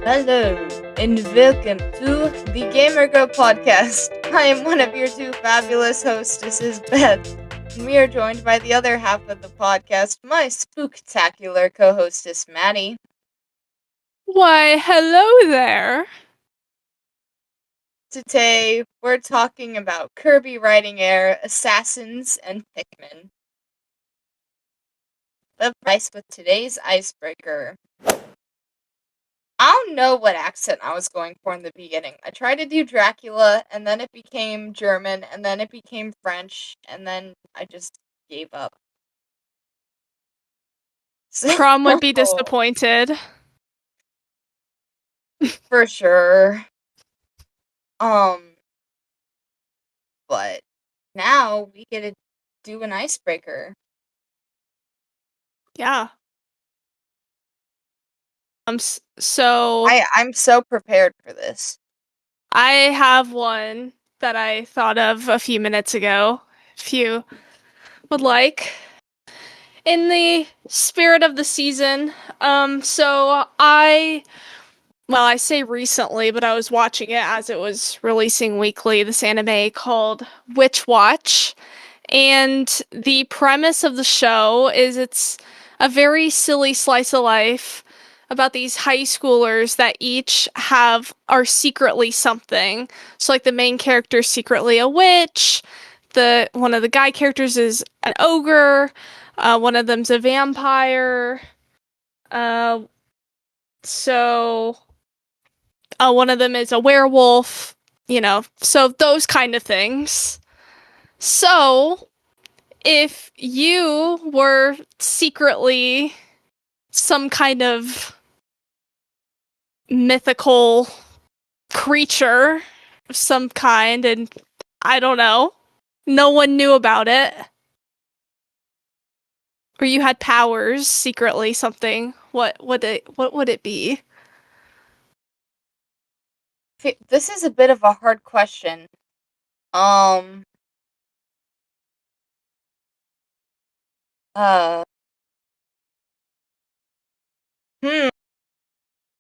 Hello, and welcome to the Gamer Girl podcast. I am one of your two fabulous hostesses, Beth, and we are joined by the other half of the podcast, my spooktacular co-hostess, Maddie. Why, hello there. Today, we're talking about Kirby Riding Air, Assassins, and Pikmin. The price with today's icebreaker. I don't know what accent I was going for in the beginning. I tried to do Dracula, and then it became German, and then it became French, and then I just gave up. So, Prom would be disappointed. for sure. But now we get to do an icebreaker. Yeah. I'm so prepared for this. I have one that I thought of a few minutes ago, if you would like. In the spirit of the season, I say recently, but I was watching it as it was releasing weekly, this anime called Witch Watch. And the premise of the show is it's a very silly slice of life about these high schoolers that each are secretly something. So like the main character is secretly a witch, one of the guy characters is an ogre, one of them's a vampire, so one of them is a werewolf, so those kind of things. So if you were secretly some kind of mythical creature of some kind, and I don't know, no one knew about it, or you had powers secretly, something, what would it be? This is a bit of a hard question. Hmm.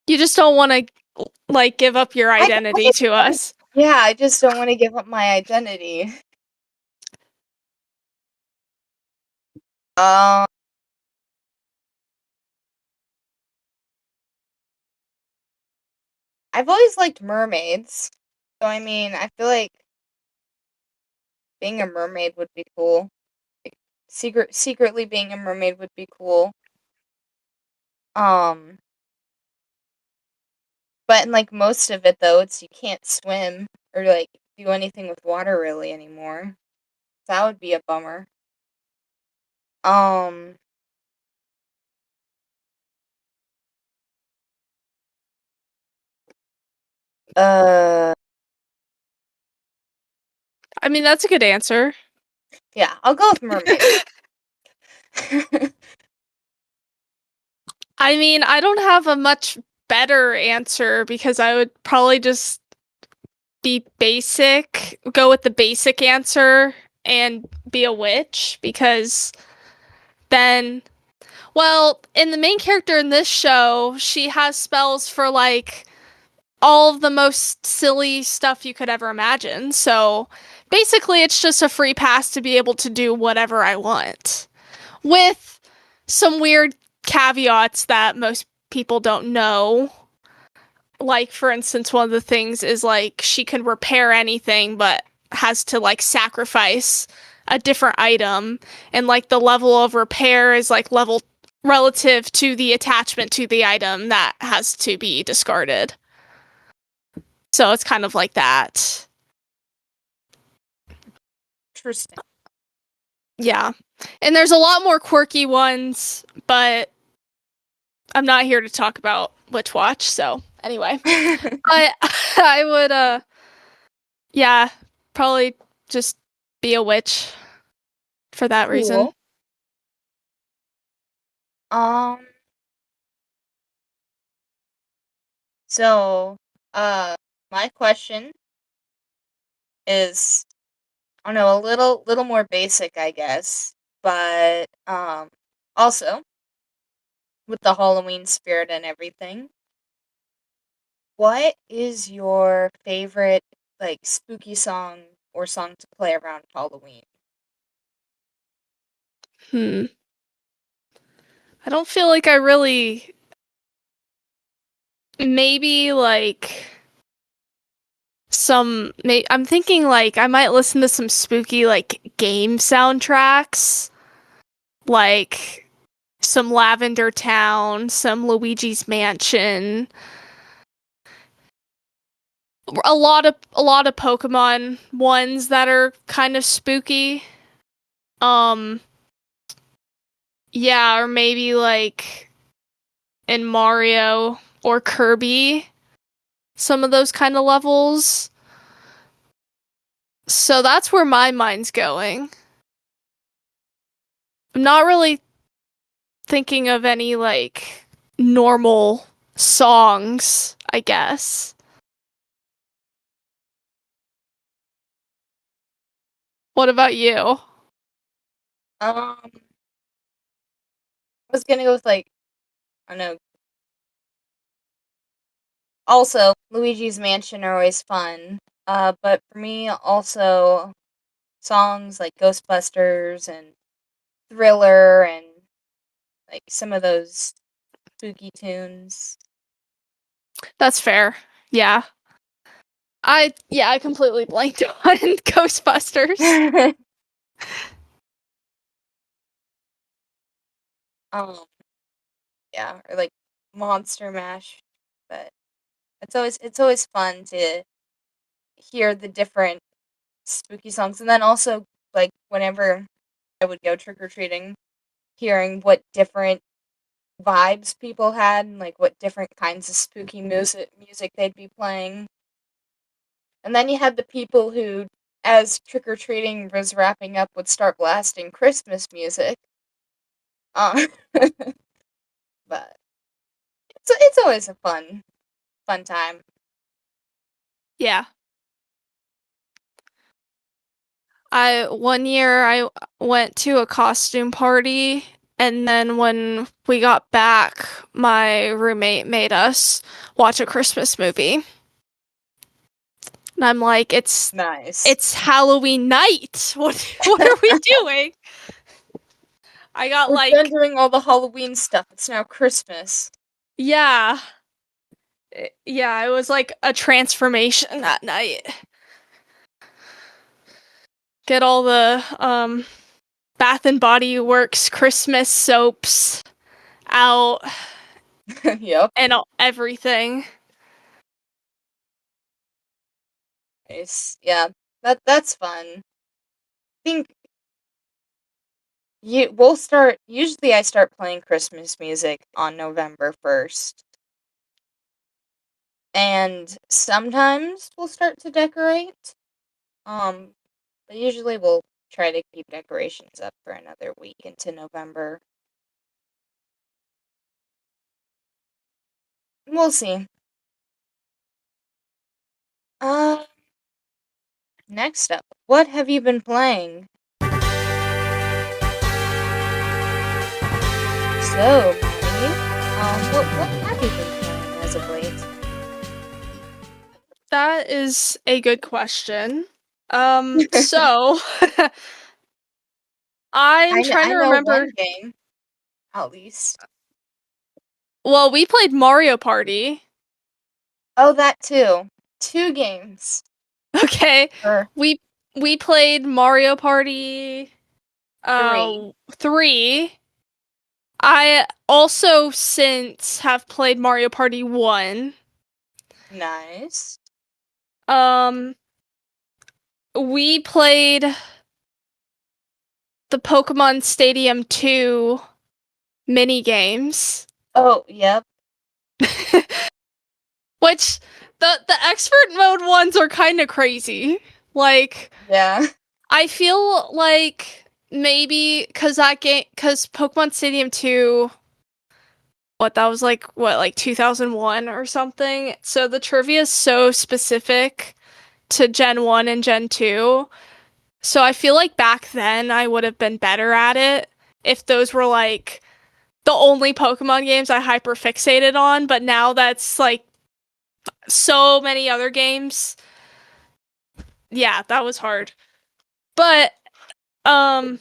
You just don't want to give up your identity to us. Yeah, I just don't want to give up my identity. I've always liked mermaids, so I mean, I feel like being a mermaid would be cool. Like, secretly being a mermaid would be cool. But in like most of it though, it's you can't swim or like do anything with water really anymore. That would be a bummer. Um uh I mean, that's a good answer. yeah, I'll go with mermaid. I mean, I don't have a much better answer because I would probably just go with the basic answer and be a witch, because then, well, in the main character in this show, she has spells for like all of the most silly stuff you could ever imagine. So basically, it's just a free pass to be able to do whatever I want, with some weird caveats that most people don't know. Like, for instance, one of the things is like she can repair anything, but has to like sacrifice a different item, and like the level of repair is like level relative to the attachment to the item that has to be discarded. So it's kind of like that. Interesting. Yeah. And there's a lot more quirky ones, but I'm not here to talk about Witch Watch, so anyway. I would yeah, probably just be a witch for that reason. Cool. So, my question is, I don't know, a little more basic, I guess, but also with the Halloween spirit and everything. What is your favorite, like, spooky song or song to play around Halloween? I don't feel like I really. Maybe like I'm thinking like I might listen to some spooky like game soundtracks, like some Lavender Town, some Luigi's Mansion, a lot of Pokemon ones that are kind of spooky. Um, yeah, or maybe like in Mario or Kirby, some of those kind of levels. So that's where my mind's going. I'm not really thinking of any like normal songs, I guess. What about you? I was gonna go with, like, I don't know. Also, Luigi's Mansion are always fun. But for me, also songs like Ghostbusters and Thriller and, like, some of those spooky tunes. That's fair. Yeah. I completely blanked on Ghostbusters. Um, yeah, or like Monster Mash, but it's always fun to hear the different spooky songs, and then also, like, whenever I would go trick or treating, hearing what different vibes people had and, like, what different kinds of spooky music they'd be playing. And then you had the people who, as trick or treating was wrapping up, would start blasting Christmas music. Uh, but it's always a fun time. Yeah. One year I went to a costume party, and then when we got back, my roommate made us watch a Christmas movie. And I'm like, Nice. it's Halloween night. What are we doing? I got We're done like, doing all the Halloween stuff. It's now Christmas. yeah. Yeah, it was like a transformation that night. Get all the Bath and Body Works Christmas soaps out Yep. and everything. Nice. Yeah. That's fun. I think usually I start playing Christmas music on November 1st. And sometimes we'll start to decorate. Um, but usually we'll try to keep decorations up for another week into November. We'll see. Uh, Next up, what have you been playing? So, Maddie, what have you been playing as of late? That is a good question. So I'm trying I to know remember. one game, at least. Well, we played Mario Party. Oh, that too. Two games. Okay. Or We we played Mario Party three. 3. I also since have played Mario Party 1. Nice. Um we played the Pokemon Stadium 2 mini games. Oh, yep. Which the expert mode ones are kind of crazy. Like Yeah. I feel like maybe cuz Pokemon Stadium 2 that was like 2001 or something. So the trivia is so specific to Gen 1 and Gen 2. So I feel like back then I would have been better at it if those were like the only Pokemon games I hyper fixated on, but now that's like so many other games. Yeah, that was hard. But I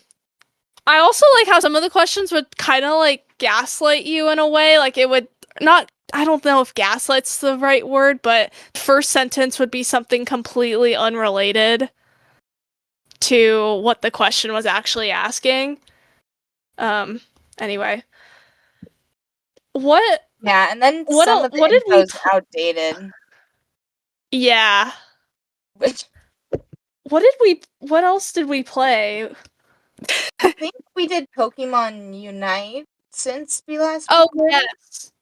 also like how some of the questions would kind of like gaslight you in a way. Like it would not, I don't know if gaslight's the right word, but first sentence would be something completely unrelated to what the question was actually asking. Anyway. What Yeah, and then what some el- of what the did we info's outdated. Yeah. Which What else did we play? I think we did Pokemon Unite since we last Oh, recorded. yes.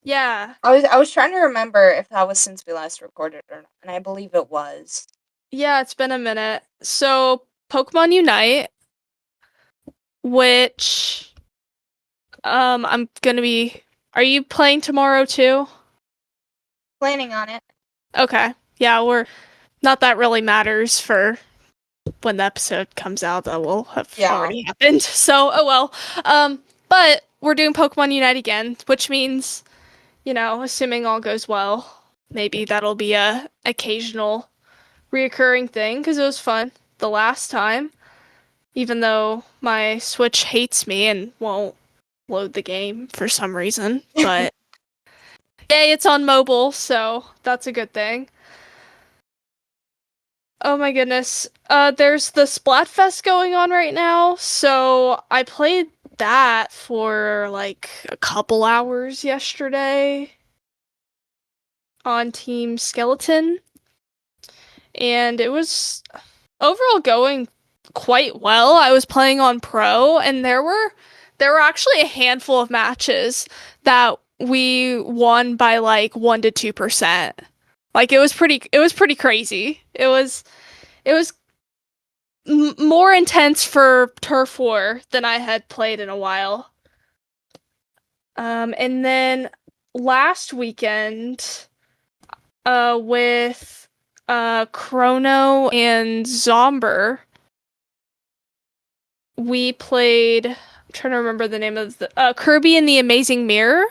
Yeah. I was trying to remember if that was since we last recorded or not, and I believe it was. Yeah, it's been a minute. So, Pokemon Unite, which I'm gonna be. Are you playing tomorrow too? Planning on it. Okay. Yeah, we're not that really matters for when the episode comes out. That will have already happened. So, oh well. But we're doing Pokemon Unite again, which means, assuming all goes well, maybe that'll be a occasional reoccurring thing because it was fun the last time. Even though my Switch hates me and won't load the game for some reason, but yay, it's on mobile, so that's a good thing. Oh my goodness. There's the Splatfest going on right now, so I played that for like a couple hours yesterday on Team Skeleton, and it was overall going quite well. I was playing on Pro, and there were actually a handful of matches that we won by like 1 to 2%. Like it was pretty crazy. It was more intense for Turf War than I had played in a while. And then last weekend, with Chrono and Zomber, we played. I'm trying to remember the name of the Kirby and the Amazing Mirror.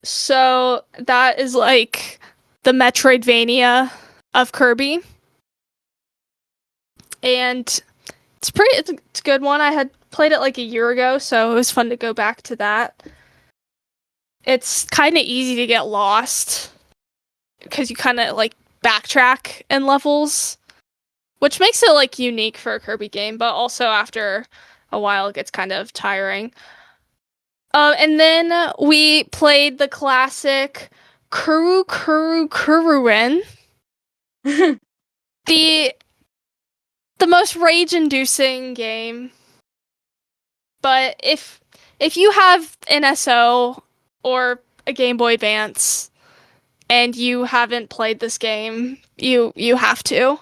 So that is like the Metroidvania of Kirby, and it's a good one. I had played it like a year ago, so it was fun to go back to that. It's kind of easy to get lost because you kind of like backtrack in levels, which makes it like unique for a Kirby game, but also after a while it gets kind of tiring. And then we played the classic Kuru Kuru Kuruin, the the most rage-inducing game. But if you have an SO or a Game Boy Advance and you haven't played this game, you have to.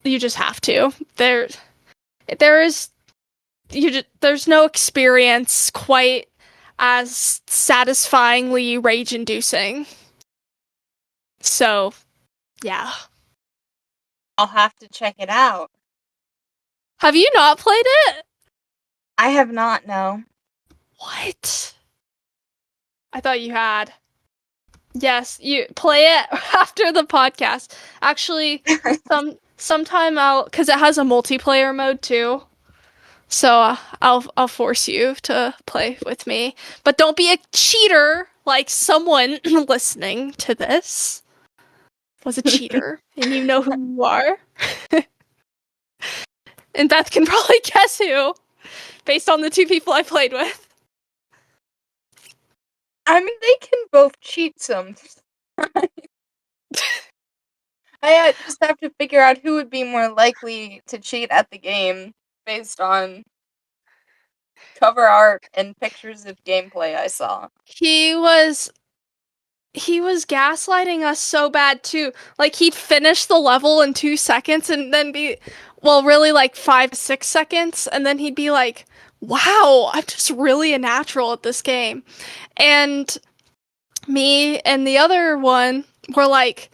You just have to. There's no experience quite as satisfyingly rage-inducing. So, yeah. I'll have to check it out. Have you not played it? I have not, no. What? I thought you had. Yes, you play it after the podcast. Actually, sometime because it has a multiplayer mode too. So I'll force you to play with me, but don't be a cheater like someone listening to this was a cheater, and you know who you are. And Beth can probably guess who, based on the two people I played with. I mean, they can both cheat sometimes. I just have to figure out who would be more likely to cheat at the game based on cover art and pictures of gameplay I saw. He was gaslighting us so bad too. Like he'd finish the level in 2 seconds and then be, well, really like 5 6 seconds, and then he'd be like, "Wow, I'm just really a natural at this game," and me and the other one were like,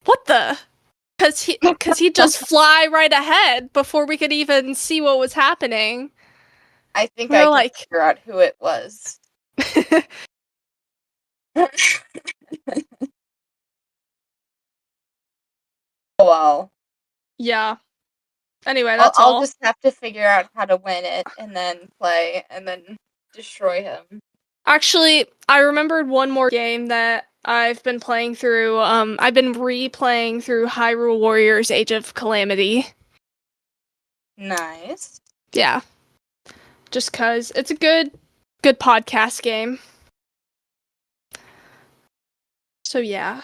"What the?" Because he'd just fly right ahead before we could even see what was happening. I think We I were can like, figure out who it was. Well, Yeah. Anyway, I'll that's I'll all. just have to figure out how to win it and then play and then destroy him. Actually, I remembered one more game that I've been playing through. I've been replaying through Hyrule Warriors Age of Calamity. Nice. Yeah. Just cause it's a good podcast game. So yeah.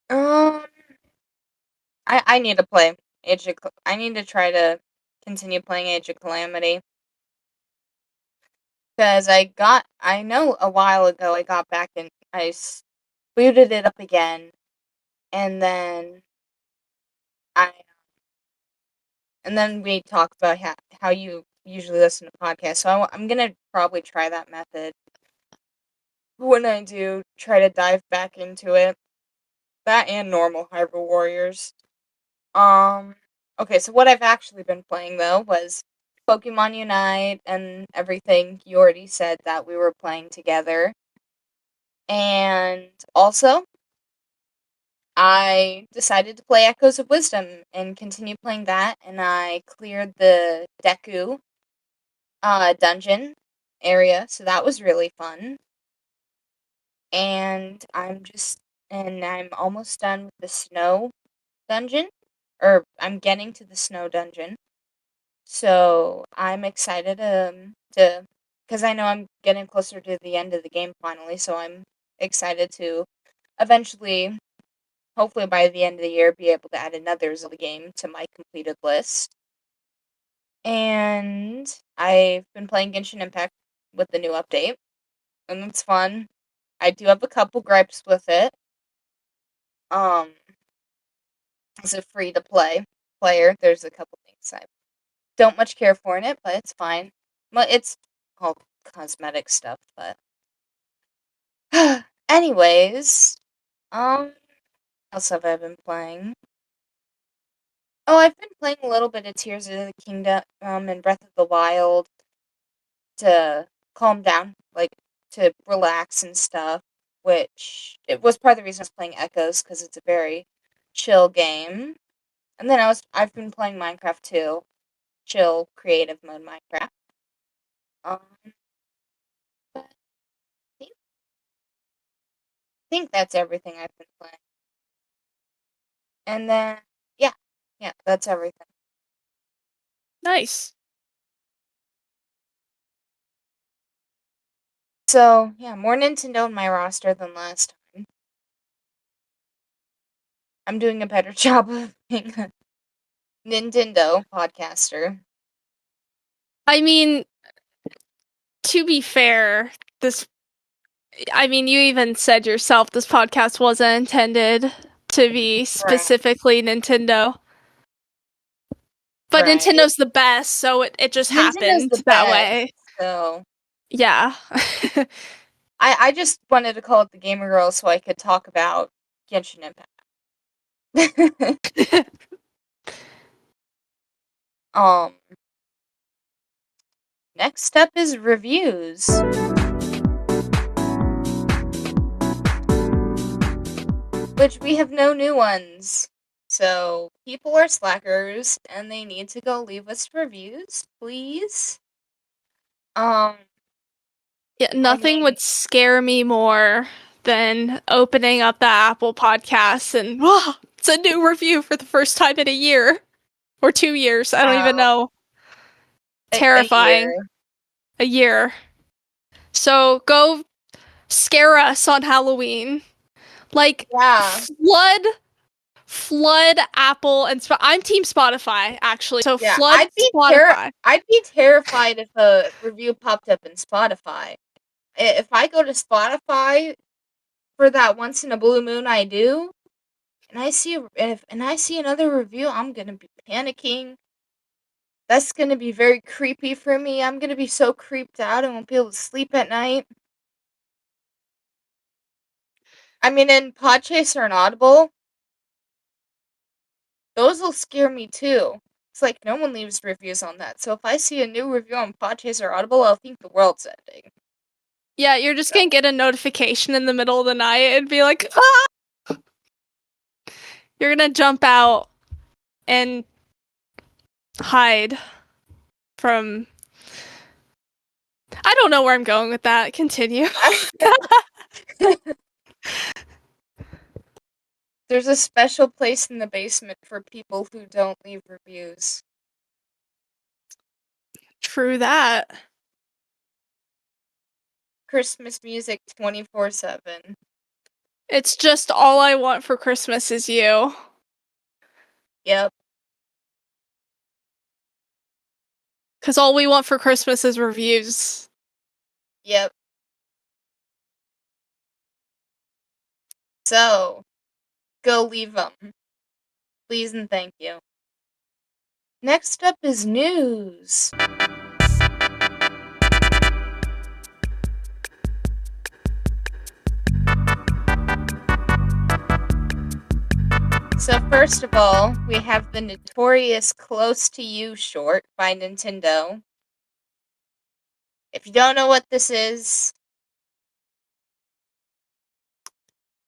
Um, I need to play I need to try to continue playing Age of Calamity because I know a while ago I got back and booted it up again, and then I and then we talked about how you usually listen to podcasts. So I'm gonna probably try that method when I do try to dive back into it. That and normal Hyrule Warriors. Um, okay, so what I've actually been playing though was Pokemon Unite and everything you already said that we were playing together. And also, I decided to play Echoes of Wisdom and continue playing that, and I cleared the Deku dungeon area, so that was really fun. And I'm almost done with the snow dungeon, or I'm getting to the snow dungeon. So I'm excited to because I know I'm getting closer to the end of the game finally, so I'm excited to eventually, hopefully by the end of the year, be able to add another Zelda game to my completed list. And I've been playing Genshin Impact with the new update, and it's fun. I do have a couple gripes with it. Um, as a free to play player, there's a couple things I don't much care for in it, but it's fine. Well, it's all cosmetic stuff, but anyways, what else have I been playing? Oh, I've been playing a little bit of Tears of the Kingdom, and Breath of the Wild to calm down, like to relax and stuff. Which it was part of the reason I was playing Echoes because it's a very chill game. And then I've been playing Minecraft too, chill creative mode Minecraft. Um, but think that's everything I've been playing. And then, yeah, yeah, that's everything. Nice. So, yeah, more Nintendo in my roster than last time. I'm doing a better job of being a Nintendo podcaster. I mean, to be fair, this I mean, you even said yourself this podcast wasn't intended to be Right, specifically Nintendo. But right. Nintendo's the best, so it just Nintendo's happened the that best, way. so Yeah. I just wanted to call it the Gamer Girl so I could talk about Genshin Impact. um, next up is reviews. Which we have no new ones. So people are slackers and they need to go leave us reviews, please. Um, Yeah, I nothing mean, would scare me more than opening up the Apple Podcasts and whoa, it's a new review for the first time in a year or 2 years. I don't even uh, know. a Terrifying. year. A year. So go scare us on Halloween. Like Yeah, flood Apple and I'm team Spotify actually. So yeah. flood Spotify. I'd be terrified if a review popped up in Spotify. If I go to Spotify for that once in a blue moon, I do, and I see another review, I'm gonna be panicking. That's gonna be very creepy for me. I'm gonna be so creeped out and won't be able to sleep at night. I mean, in Podchaser and Audible, those will scare me too. It's like no one leaves reviews on that. So if I see a new review on Podchaser or Audible, I'll think the world's ending. Yeah, you're just gonna get a notification in the middle of the night and be like, ah! You're gonna jump out and hide from. I don't know where I'm going with that. Continue. There's a special place in the basement for people who don't leave reviews. True that. Christmas music 24/7. It's just all I want for Christmas is you. Yep. Because all we want for Christmas is reviews. Yep. So, go leave them. Please and thank you. Next up is news. So first of all, we have the notorious Close to You short by Nintendo. If you don't know what this is,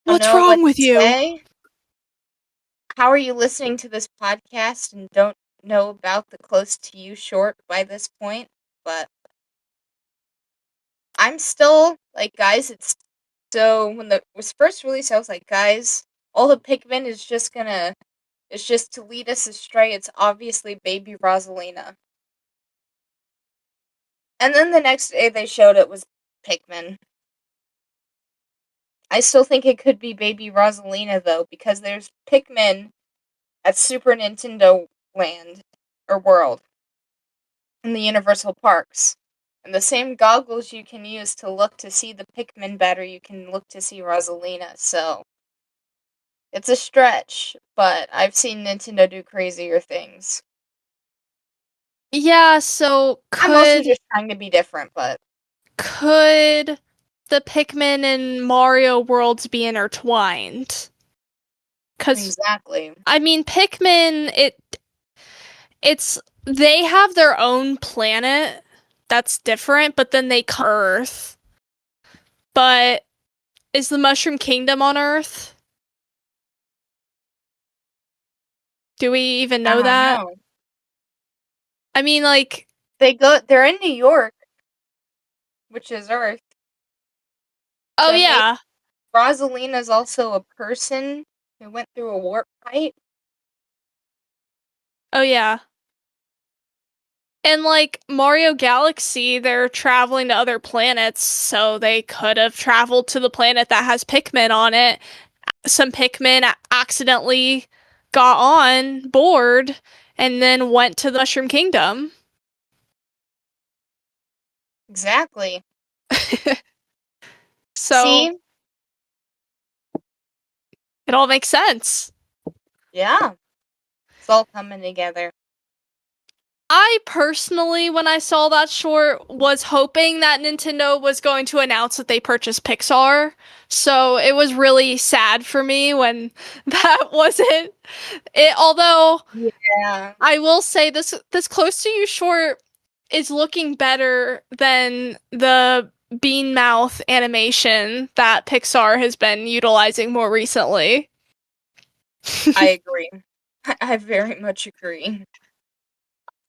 What's wrong with you? Say. How are you listening to this podcast and don't know about the Close to You short by this point? But I'm still like, guys, it's so when it was first released, I was like, guys, all the Pikmin is just to lead us astray. It's obviously Baby Rosalina. And then the next day they showed it was Pikmin. I still think it could be Baby Rosalina though, because there's Pikmin at Super Nintendo Land or World in the Universal Parks. And the same goggles you can use to look to see the Pikmin better, you can look to see Rosalina. So it's a stretch, but I've seen Nintendo do crazier things. Yeah, so I'm also just trying to be different, but could the Pikmin and Mario worlds be intertwined? Because exactly. I mean, Pikmin, it's they have their own planet that's different, but then they come to Earth. But is the Mushroom Kingdom on Earth? Do we even know that? Know. I mean, like they're in New York, which is Earth. Oh, so yeah. Rosalina's also a person who went through a warp pipe. Oh, yeah. And like Mario Galaxy, they're traveling to other planets, so they could have traveled to the planet that has Pikmin on it. Some Pikmin accidentally got on board and then went to the Mushroom Kingdom. Exactly. So see? It all makes sense. Yeah. It's all coming together. I personally, when I saw that short, was hoping that Nintendo was going to announce that they purchased Pixar. So it was really sad for me when that wasn't it. Although, yeah, I will say this Close to You short is looking better than the Bean Mouth animation that Pixar has been utilizing more recently. I agree. I very much agree.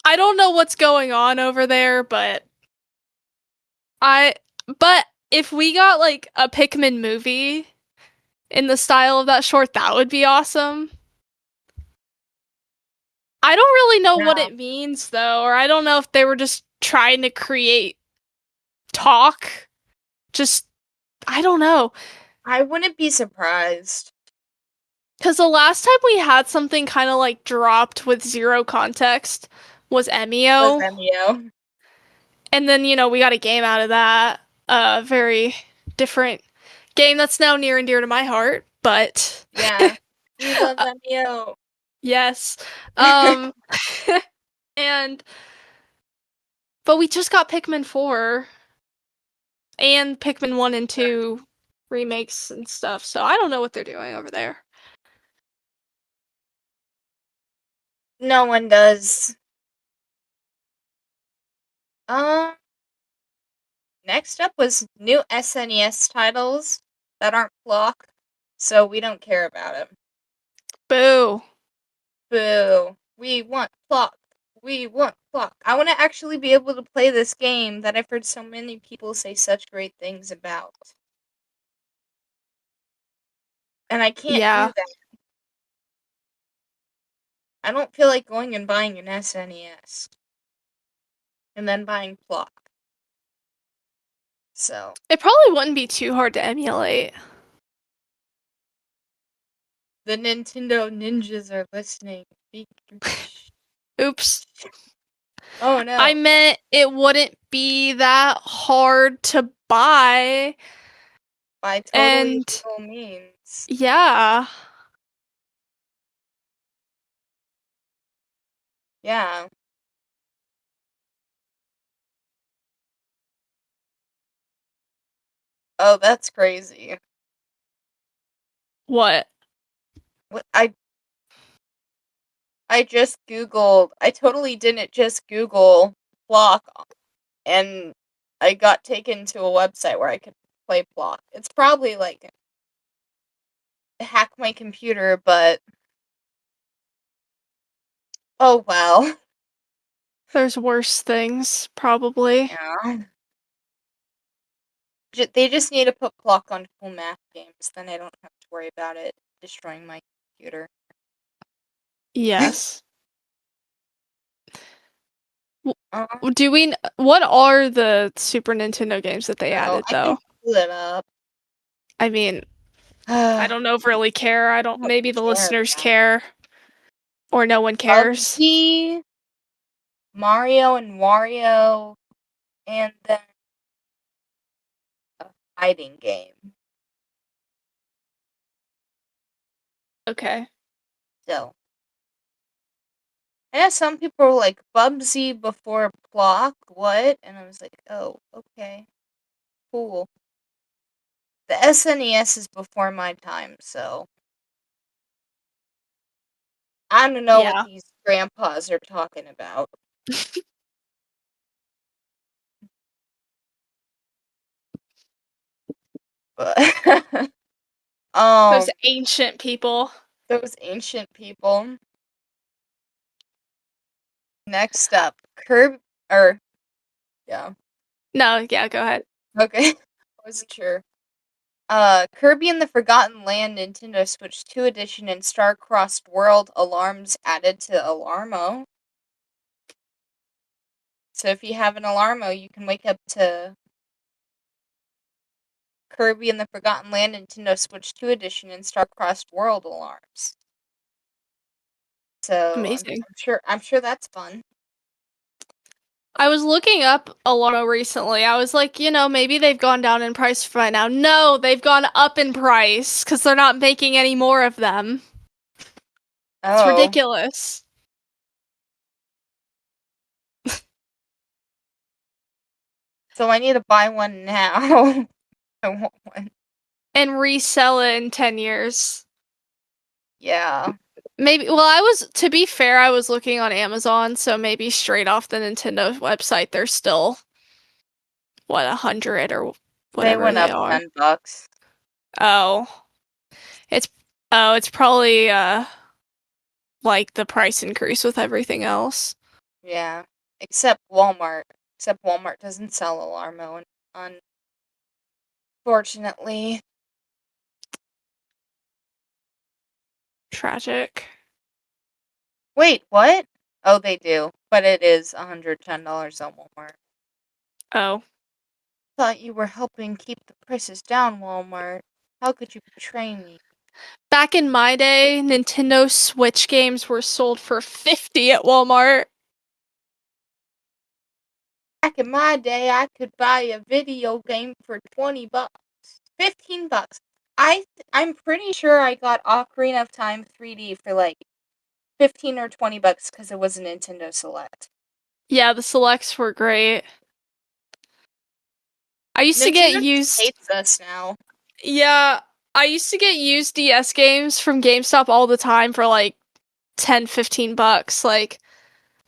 I don't know what's going on over there, but if we got like a Pikmin movie in the style of that short, that would be awesome. I don't really know what it means though, or I don't know if they were just trying to create talk. Just I don't know. I wouldn't be surprised. Because the last time we had something kind of like dropped with zero context was Emio. And then, we got a game out of that. Very different game that's now near and dear to my heart, but yeah. We love Emio. Yes. But we just got Pikmin 4 and Pikmin 1 and 2 remakes and stuff, so I don't know what they're doing over there. No one does. Next up was new SNES titles that aren't block, so we don't care about them. Boo. Boo. We want block. We want block. I want to actually be able to play this game that I've heard so many people say such great things about. And I can't do Yeah. that. I don't feel like going and buying an SNES. And then buying block. So. It probably wouldn't be too hard to emulate. The Nintendo ninjas are listening. Oops. Oh no. I meant it wouldn't be that hard to buy. By totally And legal means. yeah. Yeah. Oh, that's crazy. What? What I just Googled. I totally didn't just Google block, and I got taken to a website where I could play block. It's probably like hack my computer, but oh well. There's worse things, probably. Yeah. They just need to put block on cool math games, then I don't have to worry about it destroying my computer. Yes. Uh, What are the Super Nintendo games that they added, I can though? pull it up. I mean, I I don't overly care. don't Maybe the care listeners about care. Or no one cares. PUBG, Mario and Wario, and then a fighting game. Okay. So, I know some people were like, Bubsy before Block, what? And I was like, oh, okay, cool. The SNES is before my time, so I don't know what Yeah. these grandpas are talking about. But, Those um, ancient people. those ancient people. Next up, yeah, No, yeah, go ahead. okay, I wasn't sure. Kirby and the Forgotten Land Nintendo Switch 2 Edition and Star-Crossed World alarms added to Alarmo. So if you have an Alarmo, you can wake up to Kirby and the Forgotten Land Nintendo Switch 2 Edition and Star-Crossed World alarms. So Amazing. I'm sure that's fun. I was looking up Alarmo recently. I was like, maybe they've gone down in price by now. No, they've gone up in price because they're not making any more of them. It's Oh, ridiculous. so I need to buy one now. I want one. And resell it in 10 years. Yeah. Maybe, to be fair, I was looking on Amazon, so maybe straight off the Nintendo website, they're still, 100 or They whatever went they up are. $10. Oh. It's probably, like the price increase with everything else. Yeah. Except Walmart. Except Walmart doesn't sell Alarmo, unfortunately. Tragic. Wait, what? Oh, they do. But it is $110 on Walmart. Oh. Thought you were helping keep the prices down, Walmart. How could you betray me? Back in my day, Nintendo Switch games were sold for $50 at Walmart. Back in my day, I could buy a video game for $20. $15. I'm pretty sure I got Ocarina of Time 3D for like 15 or $20 because it was a Nintendo Select. Yeah, the selects were great. I used to get Nintendo just used. hates us now. Yeah, I used to get used DS games from GameStop all the time for like $10-15. Like,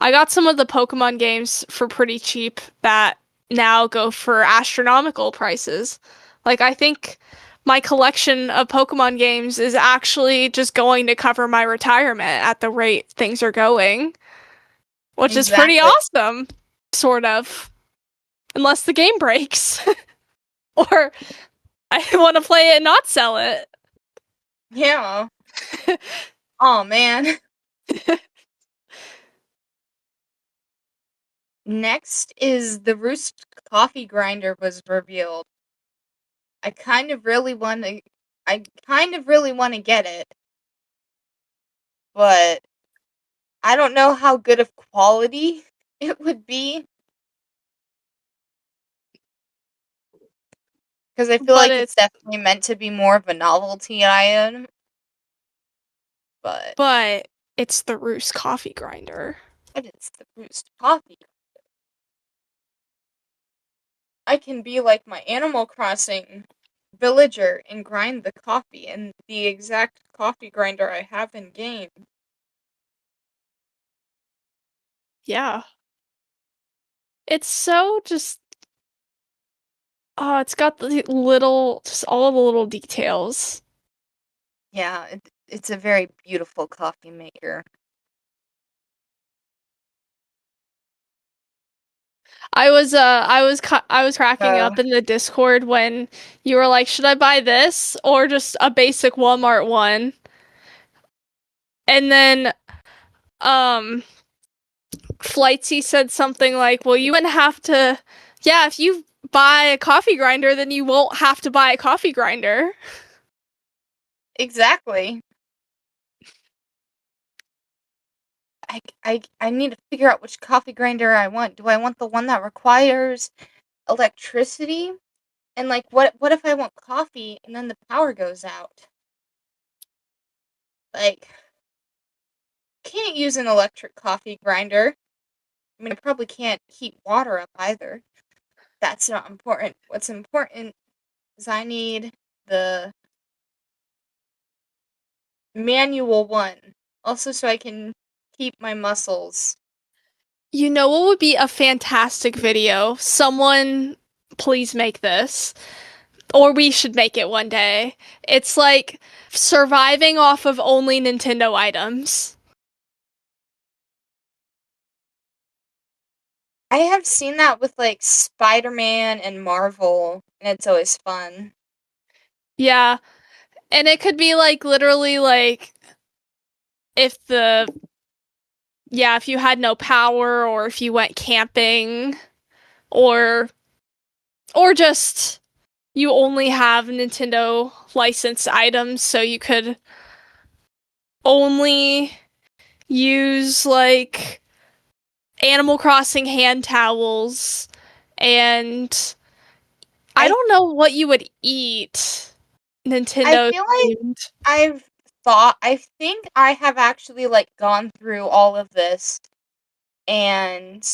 I got some of the Pokemon games for pretty cheap that now go for astronomical prices. Like, I think my collection of Pokemon games is actually just going to cover my retirement at the rate things are going, which is pretty Exactly. awesome, sort of. Unless the game breaks. Or I want to play it and not sell it. Yeah. Oh man. Next is the Roost coffee grinder was revealed. I kind of really want to get it, but I don't know how good of quality it would be because I feel But like it's it's definitely meant to be more of a novelty item, but but it's the Roost coffee grinder. it's the Roost coffee. I can be like my Animal Crossing villager and grind the coffee in the exact coffee grinder I have in game. Yeah. It's so just oh, it's got the little just all the little details. Yeah, it's a very beautiful coffee maker. I was cracking Uh, up in the Discord when you were like, "Should I buy this or just a basic Walmart one?" And then um Flightsy said something like, "Well, you wouldn't have to yeah, if you buy a coffee grinder, then you won't have to buy a coffee grinder." exactly. I need to figure out which coffee grinder I want. Do I want the one that requires electricity? And like what if I want coffee and then the power goes out? Like can't use an electric coffee grinder. I mean I probably can't heat water up either. That's not important. What's important is I need the manual one. Also so I can keep my muscles. You know what would be a fantastic video? Someone please make this. Or we should make it one day. It's like surviving off of only Nintendo items. I have seen that with like Spider-Man and Marvel, and it's always fun. Yeah. And it could be like literally like if the yeah, if you had no power or if you went camping or just you only have Nintendo licensed items so you could only use like Animal Crossing hand towels and I I don't know what you would eat. I Nintendo feel like themed. I think I have actually like gone through all of this and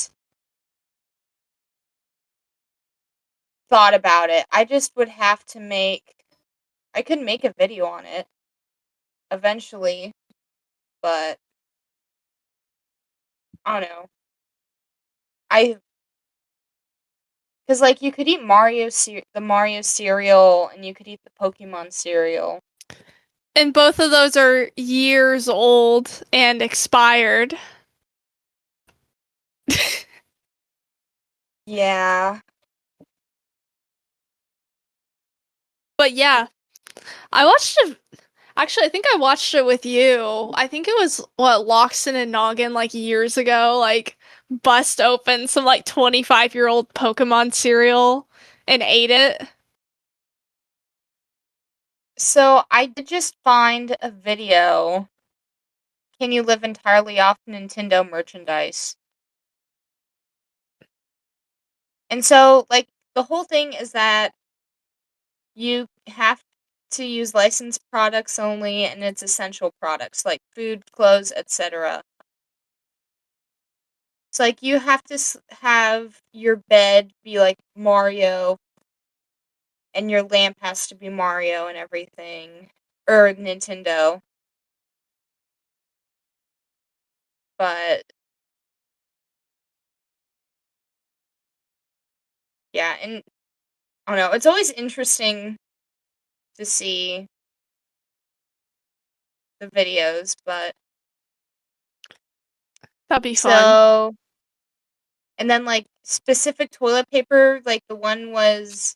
thought about it. I just would have to I could make a video on it eventually, but I don't know. I Because like you could eat the Mario cereal and you could eat the Pokemon cereal. And both of those are years old and expired. Yeah. But yeah, I watched it. Actually, I think I watched it with you. I think it was what Loxton and Noggin like years ago, like bust open some like 25-year-old Pokemon cereal and ate it. So I did just find a video. Can you live entirely off Nintendo merchandise? And so like the whole thing is that you have to use licensed products only and it's essential products like food, clothes, etc. It's like you have to have your bed be like Mario and your lamp has to be Mario and everything or Nintendo. But yeah, and I don't know, it's always interesting to see the videos, but That'd be fun. so and then like specific toilet paper, like the one was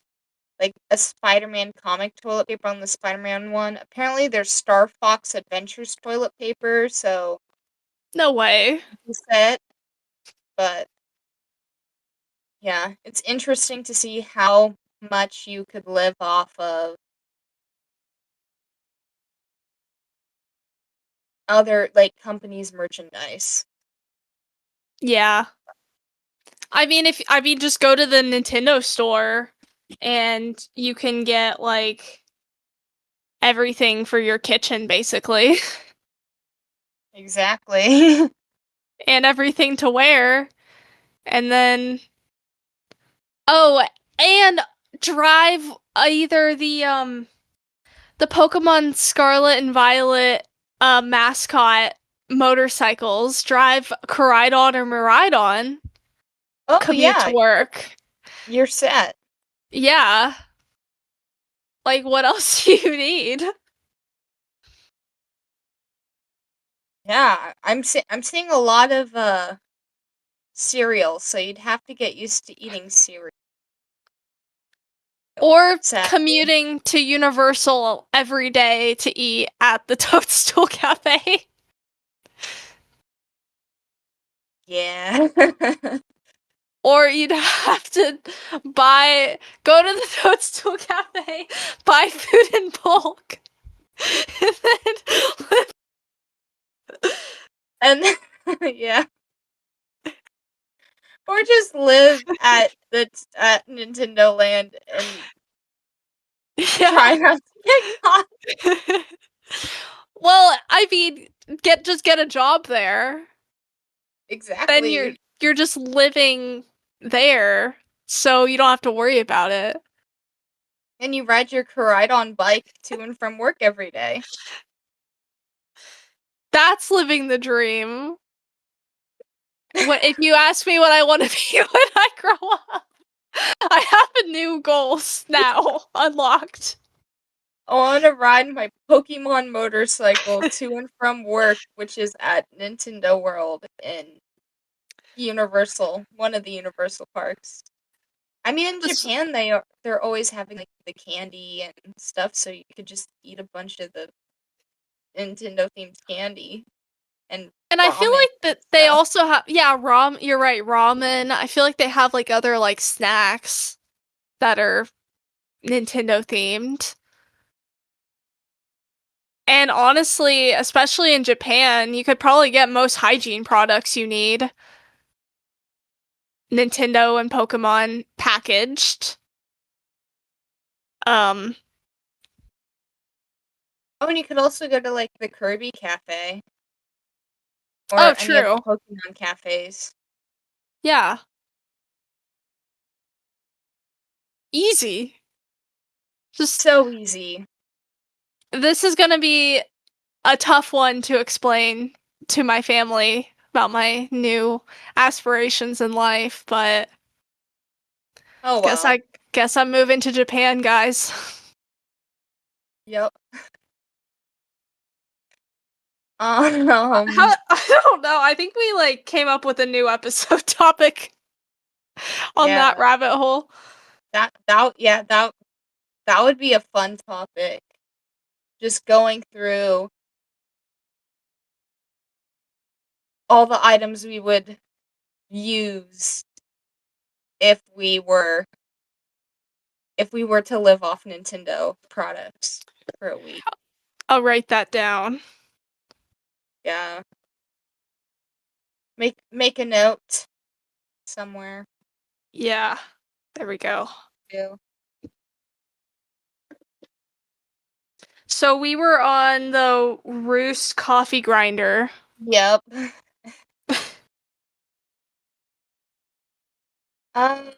like a Spider-Man comic toilet paper on the Spider-Man one. Apparently there's Star Fox Adventures toilet paper, so No way. he said, but yeah, it's interesting to see how much you could live off of other like companies' merchandise. Yeah. Just go to the Nintendo store and you can get like everything for your kitchen basically Exactly. and everything to wear. And then oh, and drive either the Pokemon Scarlet and Violet mascot motorcycles, drive Coridon or Miraidon, Oh commute to yeah, work. you're set. Yeah. Like what else do you need? Yeah, I'm seeing a lot of cereal, so you'd have to get used to eating cereal. Or Sadly. commuting to Universal every day to eat at the Toadstool Cafe. Yeah. Or you'd have to go to the Toadstool Cafe, buy food in bulk, and then And yeah. Or just live at Nintendo Land and try yeah. not to get caught. Well, I mean, get a job there. Then Exactly. you're just living there, so you don't have to worry about it. And you ride your Coridon bike to and from work every day. That's living the dream. What if you ask me what I want to be when I grow up? I have a new goal now unlocked. I want to ride my Pokemon motorcycle to and from work, which is at Nintendo World in Universal, one of the Universal parks. I mean, in This, Japan, they're always having like the candy and stuff, so you could just eat a bunch of the Nintendo themed candy and and I feel ramen like that and they stuff. also have you're right, ramen. I feel like they have like other like snacks that are Nintendo themed. And honestly, especially in Japan, you could probably get most hygiene products you need. Nintendo and Pokemon packaged. Um, Oh, and you could also go to like the Kirby Cafe oh, or any of the true. Pokemon cafes. Yeah. Easy. Just So easy. this is gonna be a tough one to explain to my family about my new aspirations in life, but Oh guess well. I guess I'm moving to Japan, guys. Yep. How I don't know. I think we like came up with a new episode topic on Yeah. that rabbit hole. That would be a fun topic. Just going through all the items we would use if we were to live off Nintendo products for a week. I'll write that down. Yeah. Make a note somewhere. Yeah. There we go. Too. So we were on the Roost coffee grinder. Yep. Um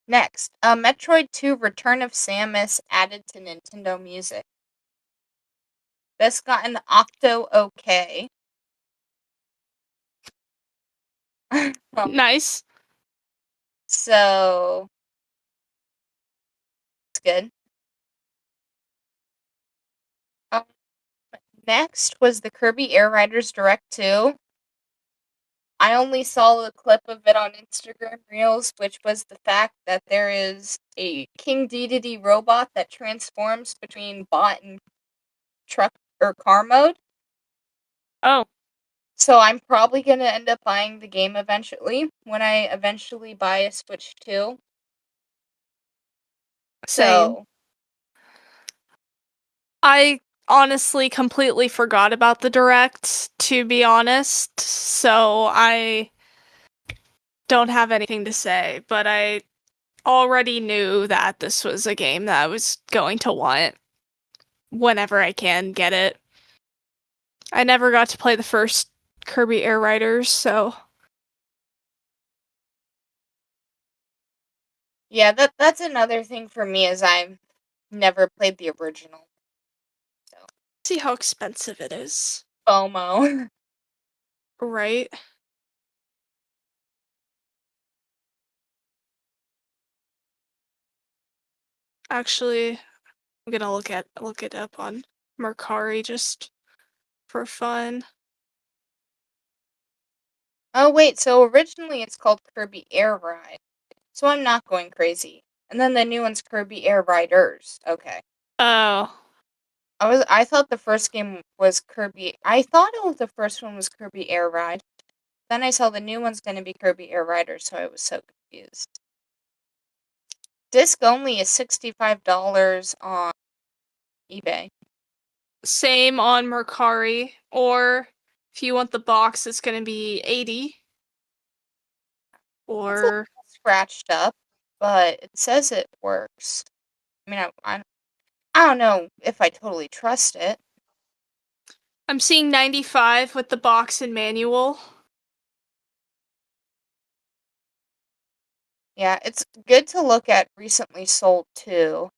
Next, Metroid 2 Return of Samus added to Nintendo Music. This got an Octo OK. Nice. So it's good. Um, Next was the Kirby Air Riders Direct 2. I only saw a clip of it on Instagram Reels, which was the fact that there is a King Dedede robot that transforms between bot and truck or car mode. Oh, So I'm probably going to end up buying the game eventually, when I eventually buy a Switch 2. same. So, I honestly completely forgot about the direct, to be honest. So I don't have anything to say, but I already knew that this was a game that I was going to want whenever I can get it. I never got to play the first Kirby Air Riders, so yeah, that's another thing for me is I've never played the original. So, see how expensive it is. FOMO. Right? Actually, I'm gonna look it up on Mercari just for fun. Oh wait, so originally it's called Kirby Air Ride. So I'm not going crazy. And then the new one's Kirby Air Riders. Okay. Oh, I thought the first game was Kirby. I thought the first one was Kirby Air Ride. Then I saw the new one's going to be Kirby Air Rider, so I was so confused. Disc only is $65 on eBay. same on Mercari. Or if you want the box, it's gonna be 80. It's a little Or scratched up, but it says it works. I mean, I don't know if I totally trust it. I'm seeing 95 with the box and manual. Yeah, it's good to look at recently sold too.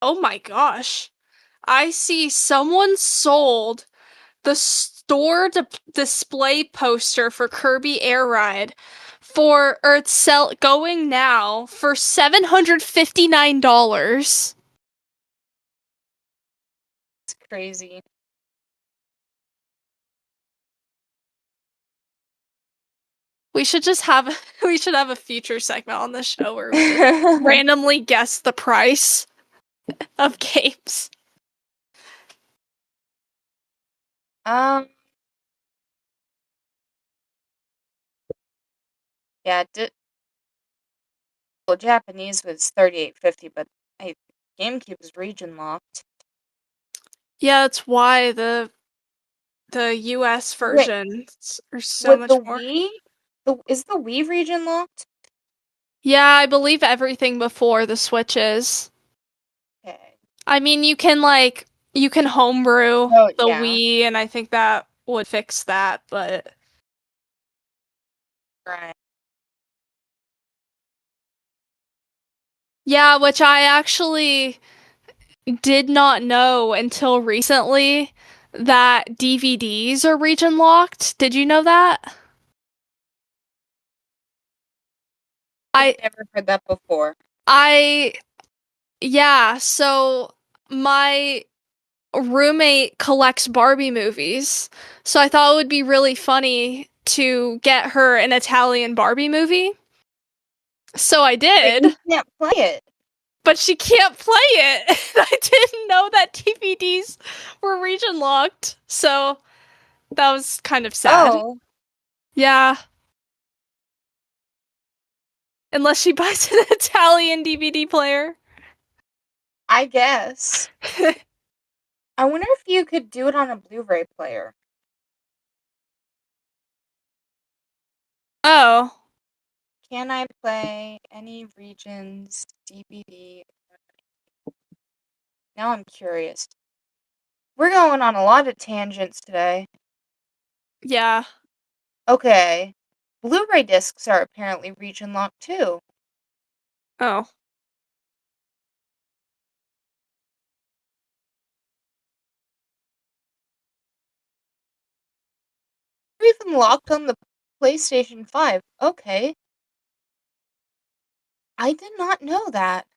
Oh my gosh. I see someone sold the store display poster for Kirby Air Ride for Earth sell going now for $759. It's crazy. We should just have we should have a future segment on the show where we just randomly guess the price of games. um, yeah, well, Japanese was 38.50, but GameCube's region locked. Yeah, that's why the US Wait, versions are so with much the more. Wii, is the Wii region locked? Yeah, I believe everything before the Switches. Okay. I mean, you can homebrew Oh the yeah, Wii, and I think that would fix that, but right. yeah, which I actually did not know until recently that DVDs are region locked. Did you know that? I've I never heard that before. I yeah, so my roommate collects Barbie movies. So I thought it would be really funny to get her an Italian Barbie movie. So I But did, you can't play it. but she can't play it. I didn't know that DVDs were region locked. So that was kind of sad. Oh, Yeah, unless she buys an Italian DVD player. I guess. I wonder if you could do it on a Blu-ray player. Oh, Can I play any regions DVD? Now I'm curious. We're going on a lot of tangents today. yeah. Okay. Blu-ray discs are apparently region locked too. Oh. Who even them locked on the PlayStation 5. Okay. I did not know that.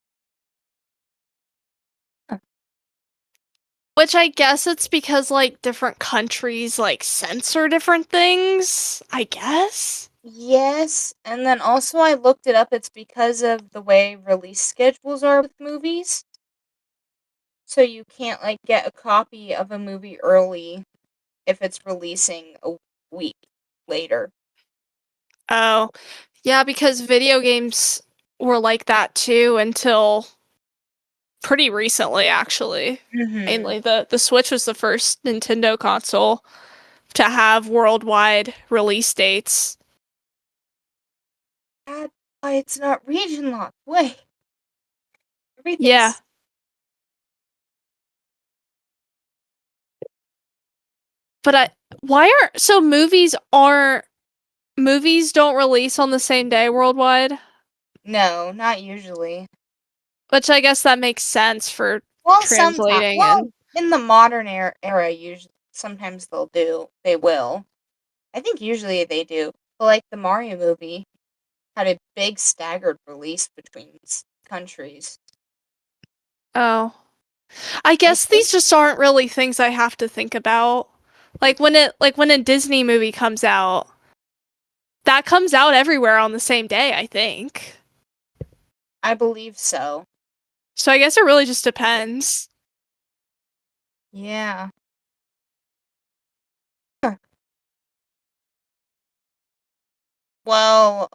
Which I guess it's because, like, different countries, like, censor different things, I guess? Yes, and then also I looked it up. It's because of the way release schedules are with movies. So you can't, like, get a copy of a movie early if it's releasing a week later. Oh. Yeah, because video games were like that too until pretty recently, actually. Mm-hmm. Mainly, the Switch was the first Nintendo console to have worldwide release dates. That's why it's not region locked. Wait. Yeah, Everything's. but why are so movies don't release on the same day worldwide? No, not usually. Which I guess that makes sense for Well, sometimes. translating Well, and in the modern era, usually, sometimes they will. I think usually they do. But, like, the Mario movie had a big staggered release between countries. oh. I I guess think these just aren't really things I have to think about. Like when a Disney movie comes out, that comes out everywhere on the same day, I think. I believe so. So I guess it really just depends. Yeah. Huh. Well,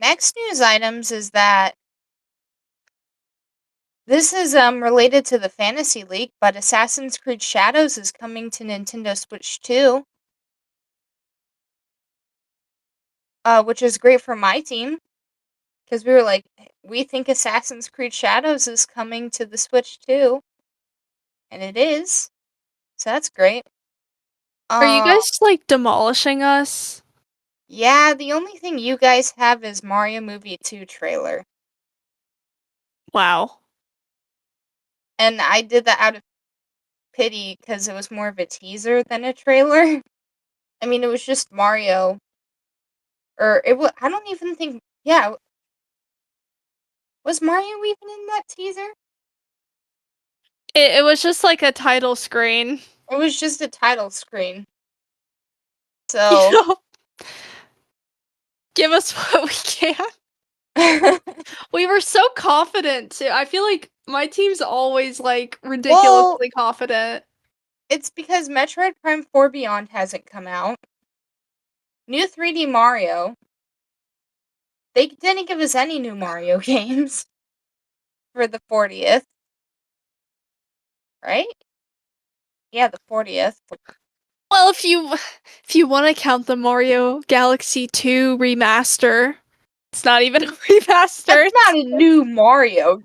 next news items is that this is related to the Fantasy League, but Assassin's Creed Shadows is coming to Nintendo Switch 2. Which is great for my team. Because we were like, we think Assassin's Creed Shadows is coming to the Switch too. And it is. So that's great. Are you Uh, guys like demolishing us? yeah, the only thing you guys have is Mario Movie 2 trailer. Wow. And I did that out of pity because it was more of a teaser than a trailer. I mean, it was just Mario. Or it was, I don't even think, yeah, was Mario even in that teaser? It was just like a title screen. It was just a title screen. You So, know, give us what we can. We were so confident too. I feel like my team's always like well, ridiculously confident. it's because Metroid Prime 4 Beyond hasn't come out. New 3D Mario. They didn't give us any new Mario games for the 40th, right? Yeah, the 40th. Well, if you want to count the Mario Galaxy 2 remaster, it's not even a remaster. That's not a new Mario.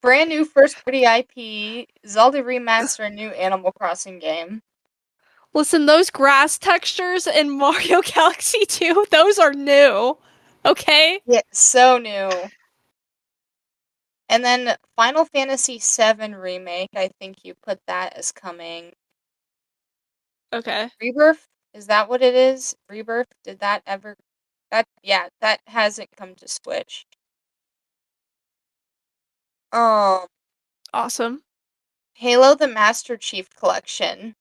Brand new first party IP, Zelda remaster, and new Animal Crossing game. Listen, those grass textures in Mario Galaxy 2, those are new. Okay? Yeah, so new. And then Final Fantasy VII Remake, I think you put that as coming. Okay. Rebirth? Is that what it is? Rebirth? Did that ever... Yeah, that hasn't come to Switch. Um, Awesome. Halo the Master Chief Collection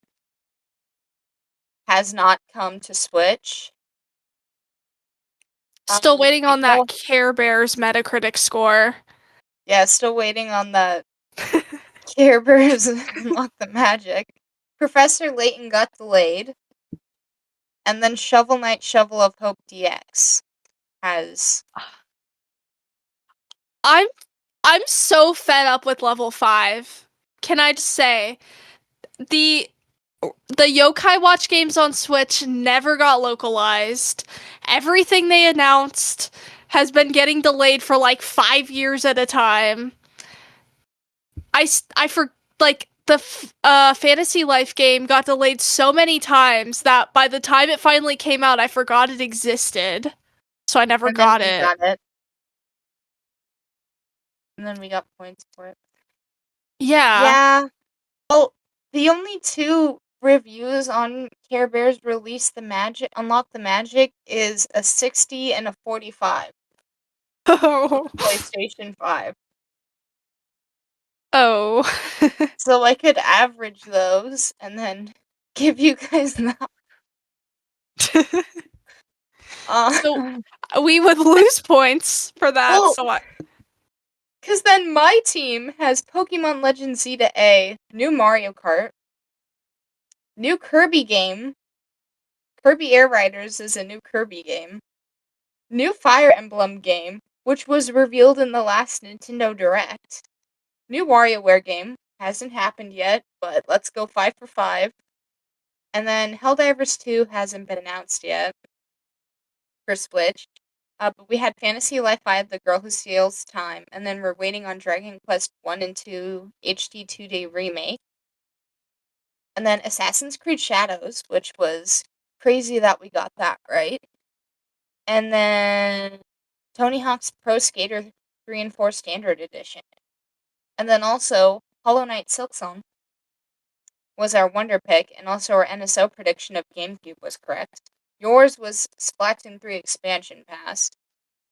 has not come to Switch. Still waiting We on that don't... Care Bears Metacritic score. Yeah, still waiting on the Care Bears Unlock the Magic. Professor Layton got delayed. And then Shovel Knight Shovel of Hope DX has... I'm I'm so fed up with level 5. Can I just say the the Yokai Watch games on Switch never got localized. Everything they announced has been getting delayed for like 5 years at a time. I for like the Fantasy Life game got delayed so many times that by the time it finally came out, I forgot it existed. So I never And then got we it. got it. And then we got points for it. Yeah. Yeah. Well, The only two reviews on Care Bears Unlock the Magic is a 60 and a 45 Oh. PlayStation 5. Oh. So I could average those and then give you guys that. So we would lose points for that. Well, So because then my team has Pokemon Legends Z to A, new Mario Kart, new Kirby game. Kirby Air Riders is a new Kirby game. New Fire Emblem game, which was revealed in the last Nintendo Direct. New WarioWare game. Hasn't happened yet, but let's go 5 for 5. And then Helldivers 2 hasn't been announced yet for Switch. But we had Fantasy Life 5, The Girl Who Steals Time, and then we're waiting on Dragon Quest 1 and 2 HD 2-day remake. And then Assassin's Creed Shadows, which was crazy that we got that right. And then Tony Hawk's Pro Skater 3 and 4 Standard Edition. And then also Hollow Knight Silksong was our Wonder Pick, and also our NSO prediction of GameCube was correct. Yours was Splatoon 3 Expansion Pass,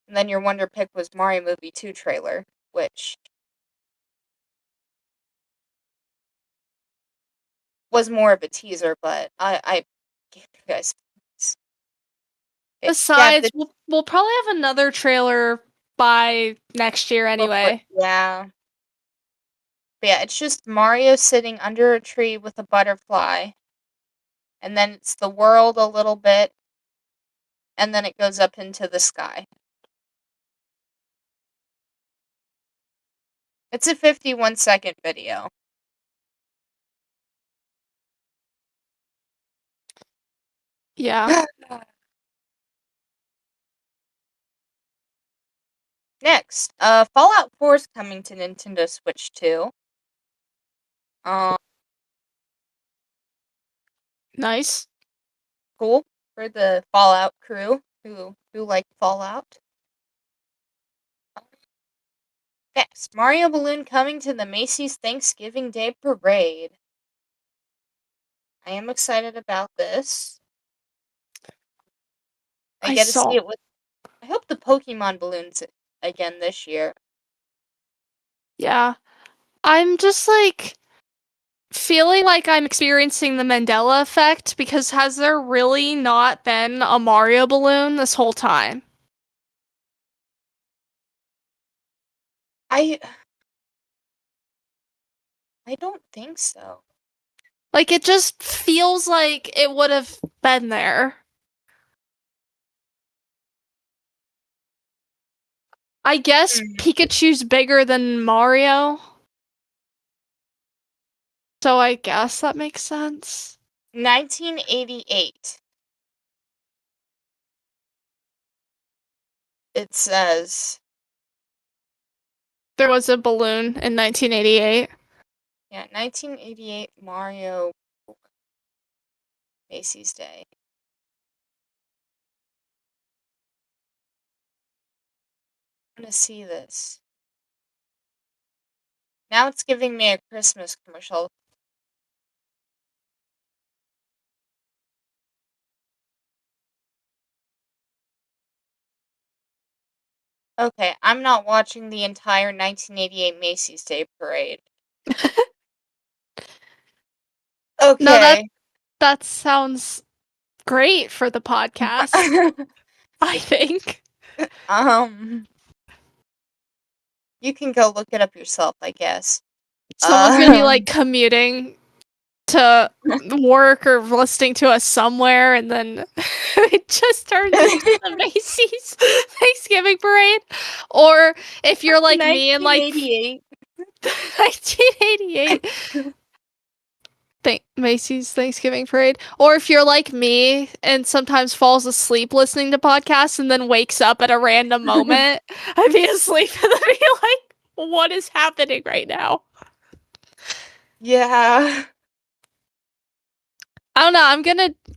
and then your Wonder Pick was Mario Movie 2 trailer, which was more of a teaser, but I gave you guys points. Okay, besides, we'll probably have another trailer by next year anyway. Yeah. But yeah, it's just Mario sitting under a tree with a butterfly, and then it's the world a little bit, and then it goes up into the sky. It's a 51-second video. Yeah. Next, Fallout 4 is coming to Nintendo Switch 2. Nice. Cool for the Fallout crew who like Fallout. Next, Mario Balloon coming to the Macy's Thanksgiving Day Parade. I am excited about this. I get to see it with. I hope the Pokemon balloons again this year. Yeah. I'm just like feeling like I'm experiencing the Mandela effect because has there really not been a Mario balloon this whole time? I don't think so. Like it just feels like it would have been there. I guess Pikachu's bigger than Mario. So I guess that makes sense. 1988. It says. There was a balloon in 1988. Yeah, 1988 Mario Macy's Day. I'm gonna see this. Now it's giving me a Christmas commercial. Okay, I'm not watching the entire 1988 Macy's Day Parade. Okay. No, that sounds great for the podcast. I think. You can go look it up yourself, I guess. Someone's gonna be like commuting to work or listening to us somewhere, and then it just turns into the Macy's Thanksgiving parade. Or if you're like me and like 1988 Macy's Thanksgiving parade, or if you're like me and sometimes falls asleep listening to podcasts and then wakes up at a random moment, I'd be asleep and then be like, "What is happening right now?" Yeah. I don't know.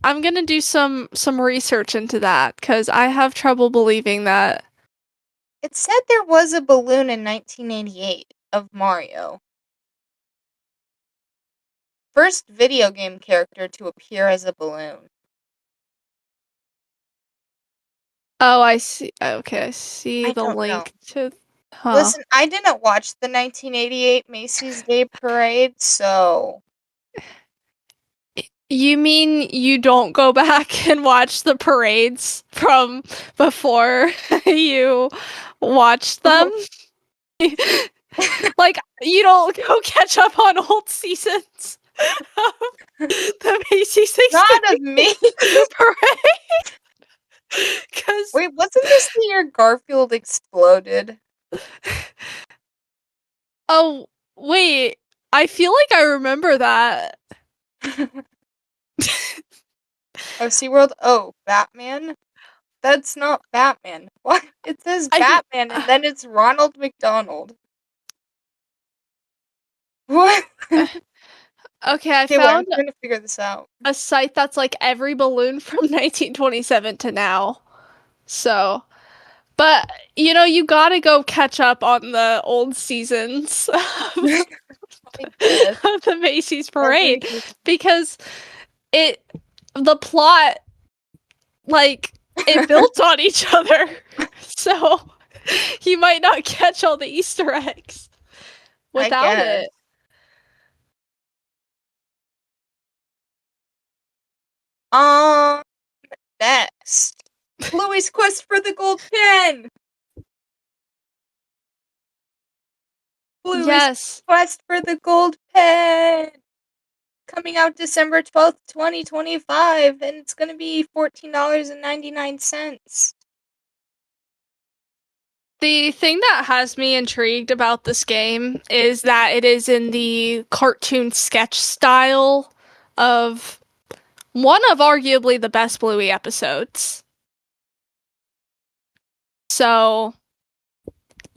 I'm gonna do some research into that because I have trouble believing that. It said there was a balloon in 1988 of Mario. First video game character to appear as a balloon. Oh, I see. Okay, I see I the don't know. link to. Huh. Listen, I didn't watch the 1988 Macy's Day Parade, so... You mean you don't go back and watch the parades from before you watch them? Like, you don't go catch up on old seasons of the Macy's Not of Thanksgiving me! Parade? Because, Wait, wasn't this the year Garfield exploded? oh, wait, I feel like I remember that. Oh, SeaWorld? Oh, Batman? That's not Batman. What? It says I, Batman and then it's Ronald McDonald. What? okay, I Okay, wait, I'm found trying to figure this out. a site that's like every balloon from 1927 to now. So, but you know, you gotta go catch up on the old seasons of I guess. of the Macy's Every parade because it the plot like it built on each other. So you might not catch all the Easter eggs I without guess. it. Next. Bluey's Quest for the Gold Pen! Bluey's Yes. Quest for the Gold Pen! Coming out December 12th, 2025, and it's gonna be $14.99. The thing that has me intrigued about this game is that it is in the cartoon sketch style of one of arguably the best Bluey episodes. So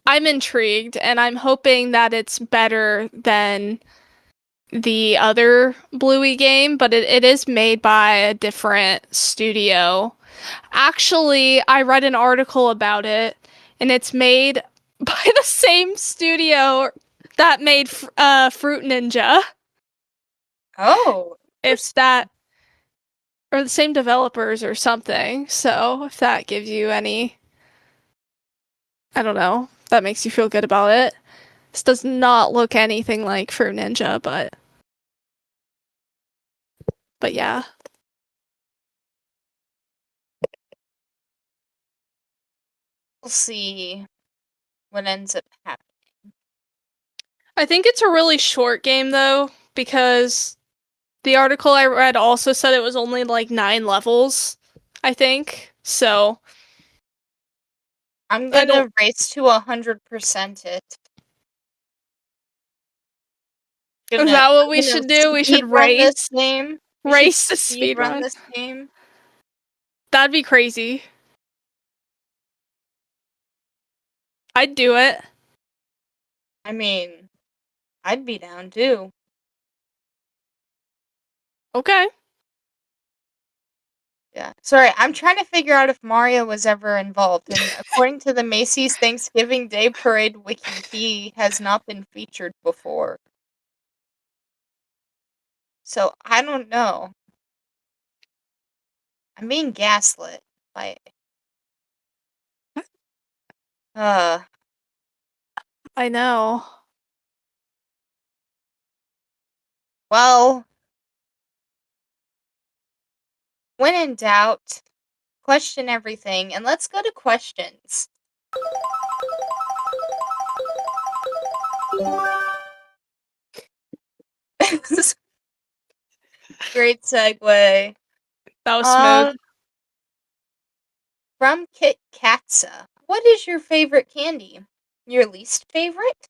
I'm intrigued and I'm hoping that it's better than the other Bluey game, but it is made by a different studio. Actually, I read an article about it and it's made by the same studio that made Fruit Ninja. Oh. If that, or the same developers or something. So if that gives you any, I don't know, that makes you feel good about it. This does not look anything like Fruit Ninja, but yeah. We'll see what ends up happening. I think it's a really short game though, because the article I read also said it was only like 9 levels, I think. So I'm I gonna don't. race to 100% it. Is Gonna, that what I'm we gonna should do? We should speed run this race game. We should race to speed run speedrun. this game. That'd be crazy. I'd do it. I mean, I'd be down too. Okay. Yeah. Sorry, I'm trying to figure out if Mario was ever involved, and according to the Macy's Thanksgiving Day Parade wiki, he has not been featured before. So, I don't know. I'm being gaslit by... Uh, I know. well, when in doubt, question everything, and let's go to questions. Great segue. That was smooth. From Kit Katza, what is your favorite candy? Your least favorite?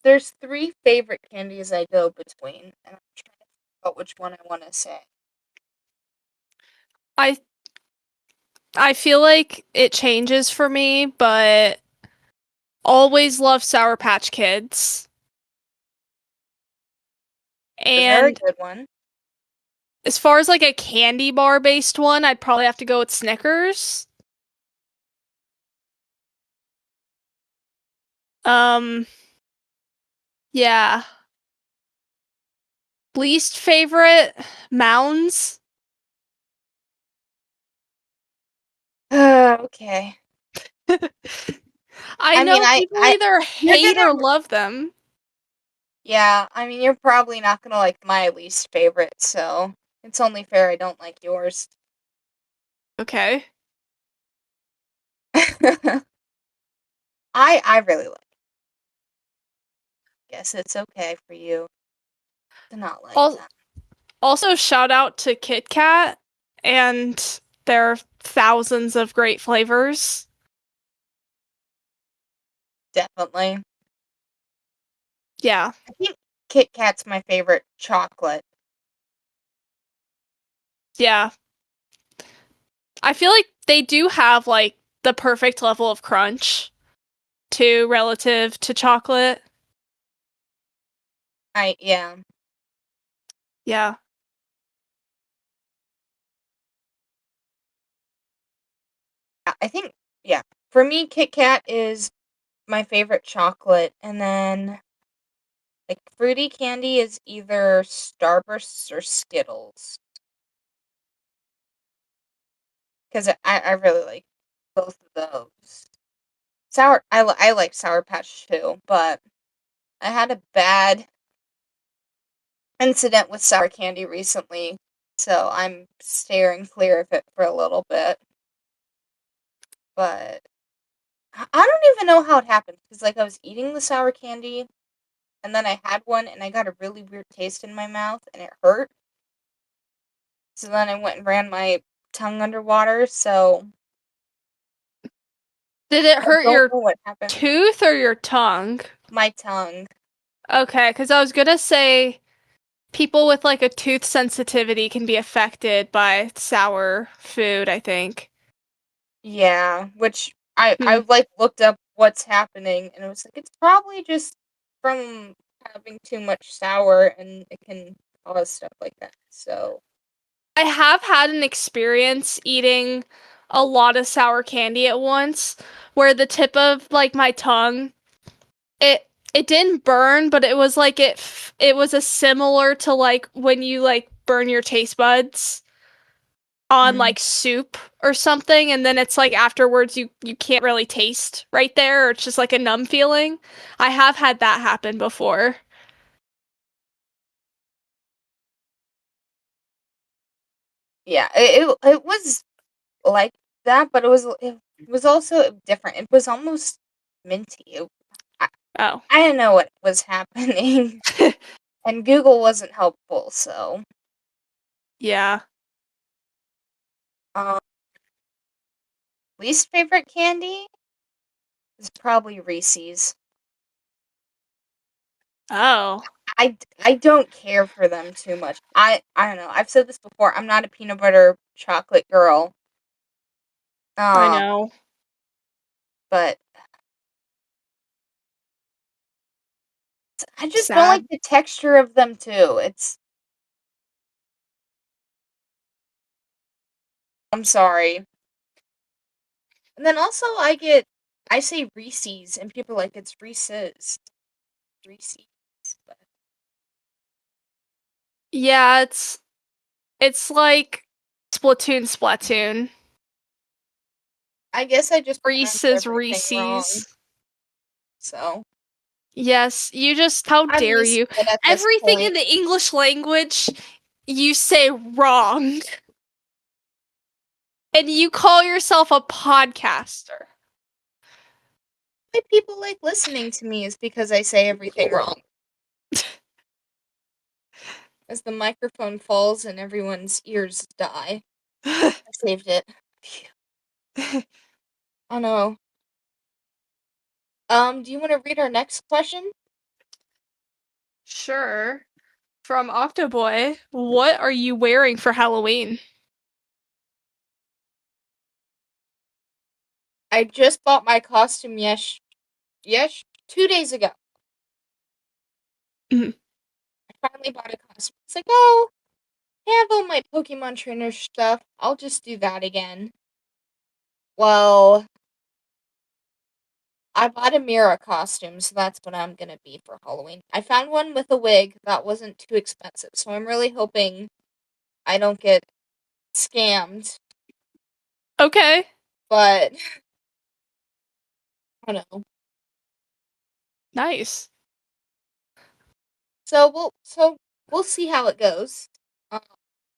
There's 3 favorite candies I go between, and I'm trying to figure out which one I want to say. I I feel like it changes for me, but always love Sour Patch Kids. A very And good one. as far as like a candy bar based one, I'd probably have to go with Snickers. Yeah. Least favorite mounds? Okay. I I mean, know people either you're hate or gonna, love them. yeah, I mean, you're probably not gonna like my least favorite, so it's only fair I don't like yours. Okay. I really like. Guess it's okay for you to not like Al- them. Also, shout out to Kit Kat and their thousands of great flavors. Definitely. Yeah. I think Kit Kat's my favorite chocolate. Yeah. I feel like they do have like the perfect level of crunch too relative to chocolate. Yeah. Yeah. I think, yeah. For me, Kit Kat is my favorite chocolate, and then like fruity candy is either Starbursts or Skittles. Because I really like both of those. I like Sour Patch too, but I had a bad incident with sour candy recently, so I'm steering clear of it for a little bit. But I don't even know how it happened because like I was eating the sour candy and then I had one and I got a really weird taste in my mouth and it hurt. So then I went and ran my tongue underwater. So Did it I hurt don't your know what happened. tooth or your tongue? My tongue. Okay, because I was gonna say people with like a tooth sensitivity can be affected by sour food, I think. Yeah, which I Hmm. like looked up what's happening and it was like it's probably just from having too much sour and it can cause stuff like that. So I have had an experience eating a lot of sour candy at once where the tip of like my tongue it didn't burn, but it was like it was a similar to like when you like burn your taste buds on mm, like soup or something, and then it's like afterwards you can't really taste right there, or it's just like a numb feeling. I have had that happen before. yeah, it was like that, but it was also different. It was almost minty. I, Oh. I didn't know what was happening, and Google wasn't helpful. So, Yeah. um, least favorite candy is probably Reese's. Oh. I don't care for them too much. I don't know. I've said this before. I'm not a peanut butter chocolate girl. I Um, know. but I just don't like Sad. the texture of them too. I'm sorry. And then also I say Reese's and people are like it's Reese's. Reese's. But Yeah, it's like Splatoon. I guess I just pronounce Reese's everything wrong. Reese's. So Yes, you just, how I'm dare used you? to it at this Everything in point. the English language you say wrong. And you call yourself a podcaster. Why people like listening to me is because I say everything wrong. As the microphone falls and everyone's ears die. I saved it. Phew. Oh no. Do you want to read our next question? Sure. From Octoboy, what are you wearing for Halloween? I just bought my costume yes, 2 days ago. Mhm. I finally bought a costume. It's like, oh, I have all my Pokemon trainer stuff. I'll just do that again. Well, I bought a Mira costume, so that's what I'm gonna be for Halloween. I found one with a wig that wasn't too expensive, so I'm really hoping I don't get scammed. Okay. But I don't know. Nice. So we'll see how it goes. Um,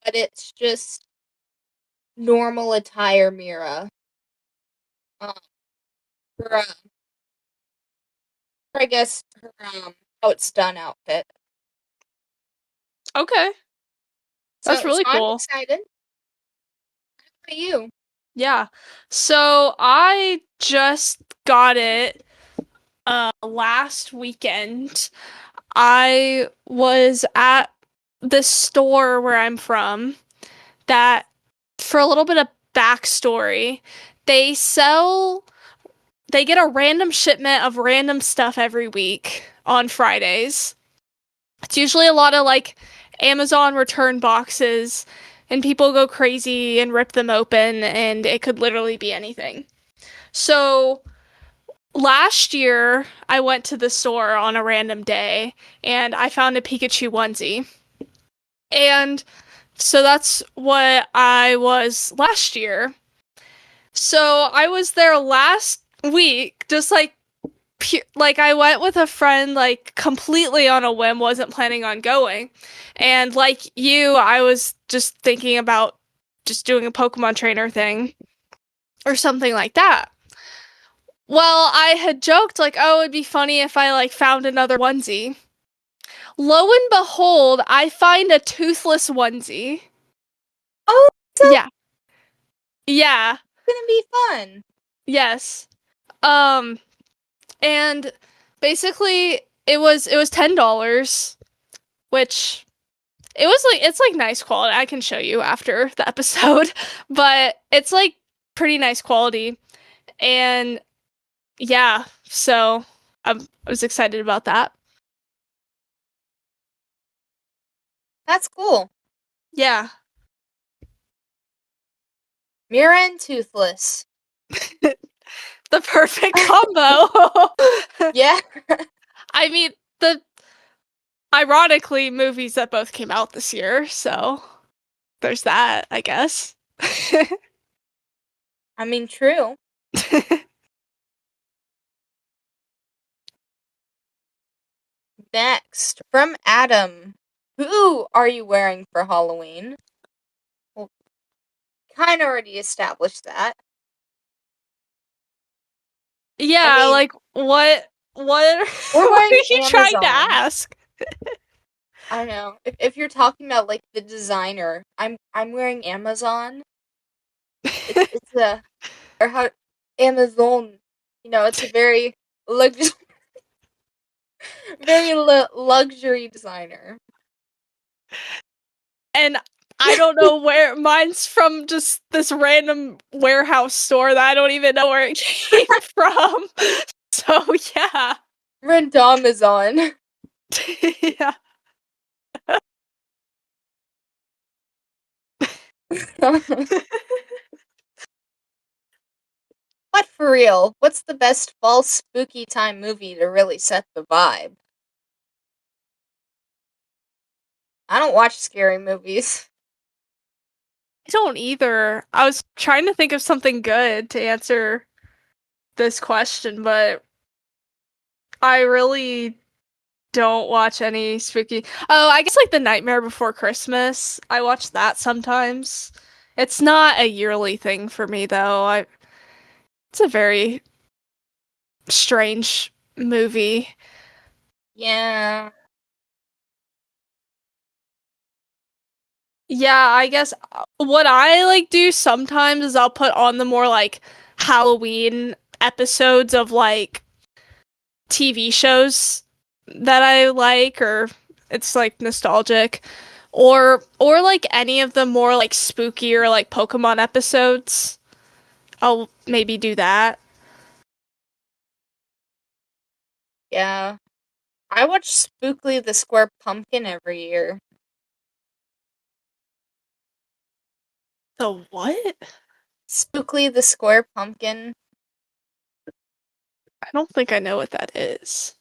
but it's just normal attire Mira. Um, for, I guess her how it's done outfit. Okay. That's So really I'm cool. excited. How about you? Yeah. So I just got it last weekend. I was at this store where I'm from that, for a little bit of backstory, they sell, they get a random shipment of random stuff every week on Fridays. It's usually a lot of like Amazon return boxes, and people go crazy and rip them open, and it could literally be anything. So last year, I went to the store on a random day and I found a Pikachu onesie. And so that's what I was last year. So I was there last week, just like like I went with a friend like completely on a whim, wasn't planning on going. And like you, I was just thinking about just doing a Pokemon trainer thing or something like that. Well, I had joked like, oh, it'd be funny if I like found another onesie. Lo and behold, I find a toothless onesie. Oh, so Yeah. Yeah. it's gonna be fun. Yes. Um and basically it was $10, which it was like it's like nice quality. I can show you after the episode, but it's like pretty nice quality. And yeah, so I was excited about that. That's cool. Yeah. Mira and Toothless. The perfect combo. Yeah. I mean, the ironically movies that both came out this year, so there's that, I guess. I mean, true. Next, from Adam. Who are you wearing for Halloween? Well, kind of already established that. I Yeah, mean, like what what we're what wearing are you trying to Amazon. ask? I don't know. If you're talking about like the designer, I'm wearing Amazon. It's a or how Amazon. You know, it's a very lux very luxury designer. And I don't know where mine's from, just this random warehouse store that I don't even know where it came from. So yeah. Rent Amazon. Yeah. But for real, what's the best fall spooky time movie to really set the vibe? I don't watch scary movies. I don't either. I was trying to think of something good to answer this question, but I really don't watch any spooky. Oh, I guess like The Nightmare Before Christmas. I watch that sometimes. It's not a yearly thing for me though. I It's a very strange movie. Yeah. Yeah, I guess what I like do sometimes is I'll put on the more like Halloween episodes of like TV shows that I like, or it's like nostalgic, or like any of the more like spooky or like Pokemon episodes. I'll maybe do that. Yeah. I watch Spookly the Square Pumpkin every year. The what? Spookly the Square Pumpkin. I don't think I know what that is.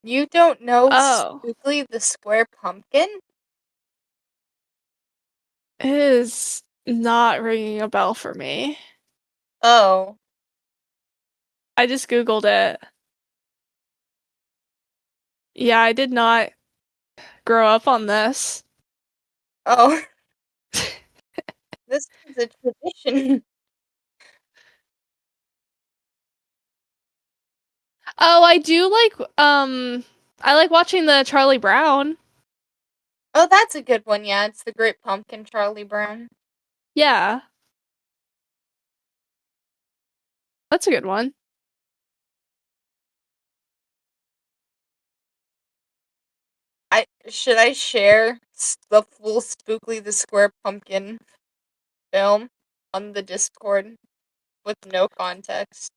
You don't know Oh, Spookly the Square Pumpkin? it is not ringing a bell for me. Oh. I just Googled it. Yeah, I did not grow up on this. Oh. This is a tradition. Oh, I like watching the Charlie Brown. Oh, that's a good one, yeah. It's the Great Pumpkin, Charlie Brown. Yeah, that's a good one. Should I share the full Spookly the Square Pumpkin film on the Discord with no context?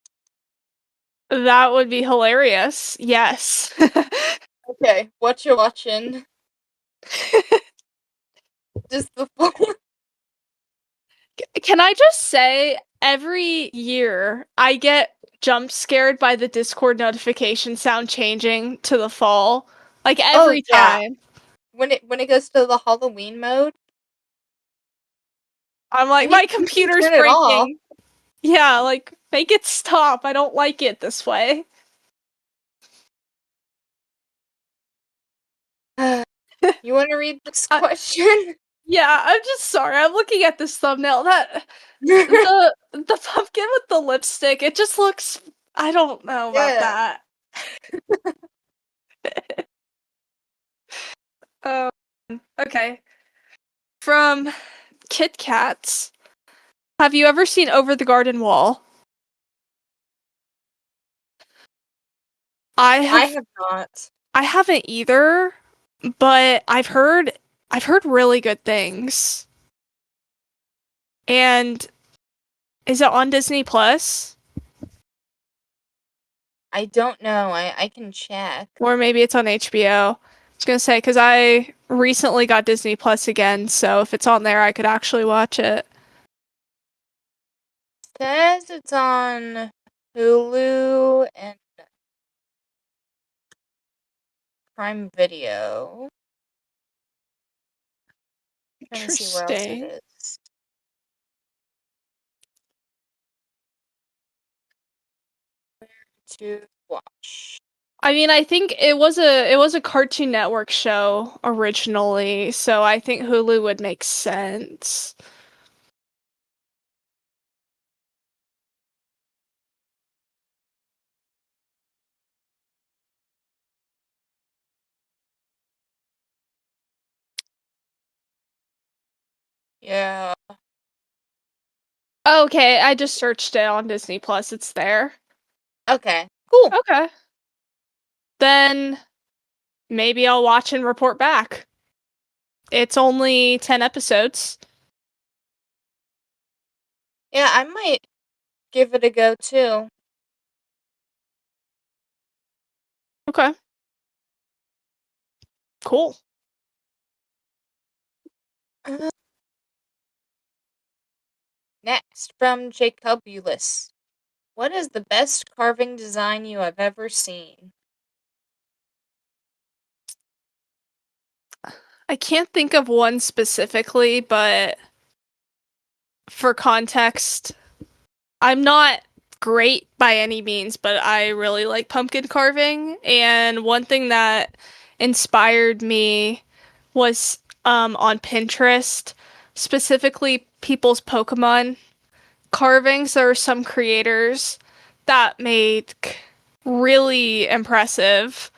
That would be hilarious. Yes. Okay, what you watching? Just the full. Can I just say, every year I get jump scared by the Discord notification sound changing to the fall. Like Oh every yeah, time. when it goes to the Halloween mode, I'm like, and you my can computer's turn it off. breaking. Yeah, like, make it stop. I don't like it this way. You want to read this I, question? yeah, I'm just sorry. I'm looking at this thumbnail. That the pumpkin with the lipstick, it just looks, I don't know about Yeah. that. Um, okay. From Kit Kats. Have you ever seen Over the Garden Wall? I I have have not. I haven't either, but I've heard really good things. And is it on Disney Plus? I don't know. I can check. Or maybe it's on HBO. I was gonna say, because I recently got Disney Plus again, so if it's on there, I could actually watch it. Says it's on Hulu and Prime Video. Trying to see where else it Interesting. is. To watch. I mean, I think it was a Cartoon Network show originally, so I think Hulu would make sense. Yeah. Okay, I just searched it on Disney Plus. It's there. Okay. Cool. Okay. Then maybe I'll watch and report back. It's only 10 episodes. Yeah, I might give it a go too. Okay. Cool. Uh, Next, from Jacobulus. What is the best carving design you have ever seen? I can't think of one specifically, but for context, I'm not great by any means, but I really like pumpkin carving. And one thing that inspired me was on Pinterest, specifically people's Pokemon carvings. There are some creators that made really impressive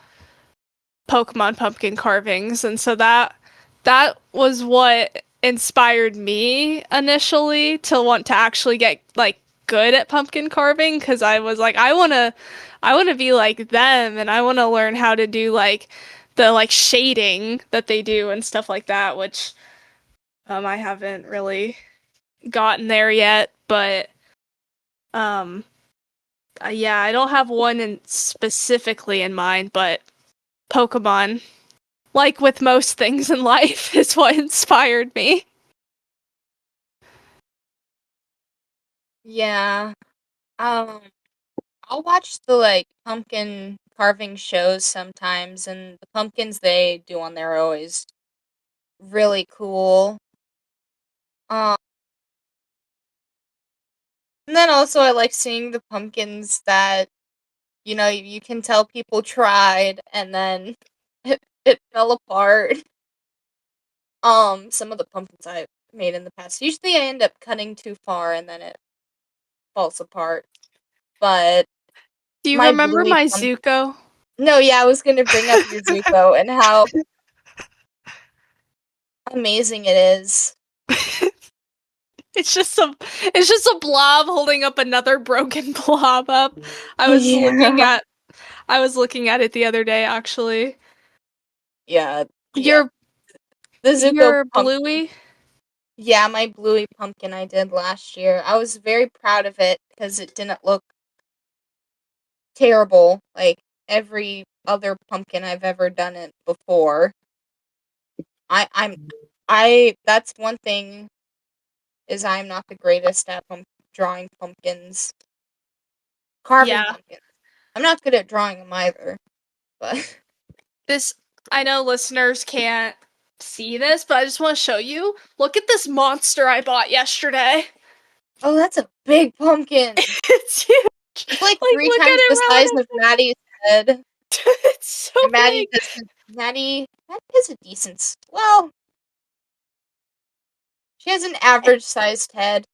Pokemon pumpkin carvings, and so that was what inspired me initially to want to actually get like good at pumpkin carving because I was like I want to be like them and I want to learn how to do like the like shading that they do and stuff like that, which I haven't really gotten there yet, but um yeah, I don't have one specifically in mind, but Pokemon, like with most things in life, is what inspired me. Yeah. Um, I'll watch the like pumpkin carving shows sometimes, and the pumpkins they do on there are always really cool. Um, and then also I like seeing the pumpkins that you can tell people tried and then it fell apart. Some of the pumpkins I've made in the past. Usually I end up cutting too far and then it falls apart. But Do you my remember bluey my pumpkin. Zuko? No, yeah, I was gonna bring up your Zuko and how amazing it is. It's just a blob holding up another broken blob up. I was looking Yeah. at I was looking at it the other day actually. Yeah, yeah. Your The Zuko your pumpkin. bluey? Yeah, my bluey pumpkin I did last year. I was very proud of it because it didn't look terrible like every other pumpkin I've ever done it before. I'm I that's one thing is I'm not the greatest at drawing pumpkins, carving Yeah. pumpkins. I'm not good at drawing them either, but This I know listeners can't see this, but I just want to show you. Look at this monster I bought yesterday. oh, that's a big pumpkin. It's huge. It's like Like three look at times the size it of Maddie's head. relative. It's so And big. Maddie has a decent. Well, she has an average sized head.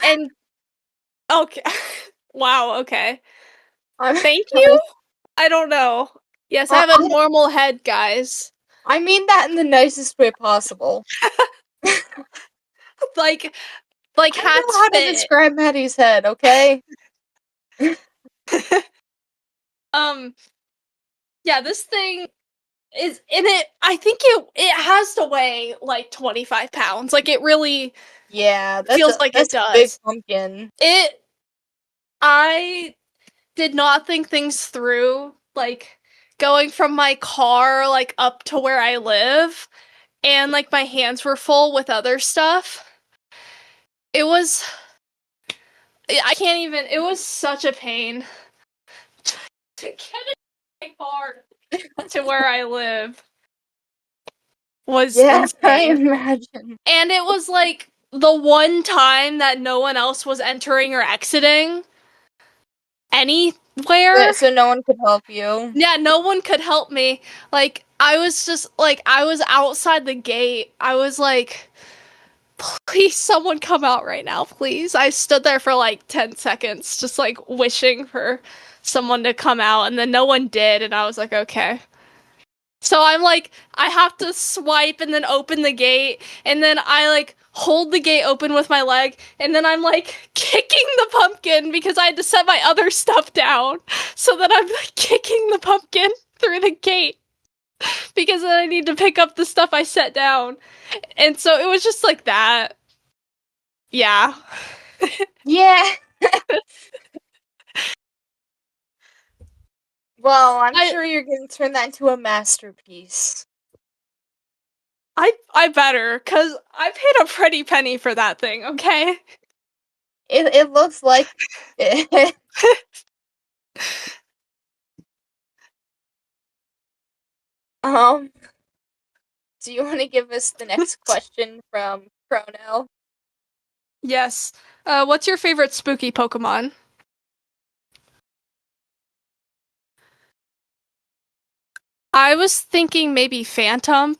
And okay. Wow, okay. I'm, Thank I'm, you? I don't know. Yes, I I, have a normal head, guys. I mean that in the nicest way possible. Like I know hats how to fit. describe Maddie's head, okay? Um, yeah, this thing is in it. I think it has to weigh like 25 pounds. Like it really Yeah, feels like it that's a big does. pumpkin. It I did not think things through, like going from my car like up to where I live, and like my hands were full with other stuff. It was I can't even. It was such a pain to get it in my car to where I live. Was Yeah, I insane. imagine. And it was like the one time that no one else was entering or exiting anywhere. So no one could help you. Yeah, no one could help me. Like, I was just like, I was outside the gate. I was like, please, someone come out right now, please. I stood there for like 10 seconds, just like wishing for someone to come out, and then no one did, and I was like, okay. So I'm like, I have to swipe and then open the gate, and then I like hold the gate open with my leg, and then I'm like kicking the pumpkin because I had to set my other stuff down, so that I'm like kicking the pumpkin through the gate because then I need to pick up the stuff I set down. And so it was just like that. Yeah. Yeah. Well, I'm I sure you're gonna turn that into a masterpiece. I better, cause I paid a pretty penny for that thing, okay? It looks like it. Um, do you want to give us the next question from Chrono? Yes. What's your favorite spooky Pokemon? I was thinking maybe Phantom.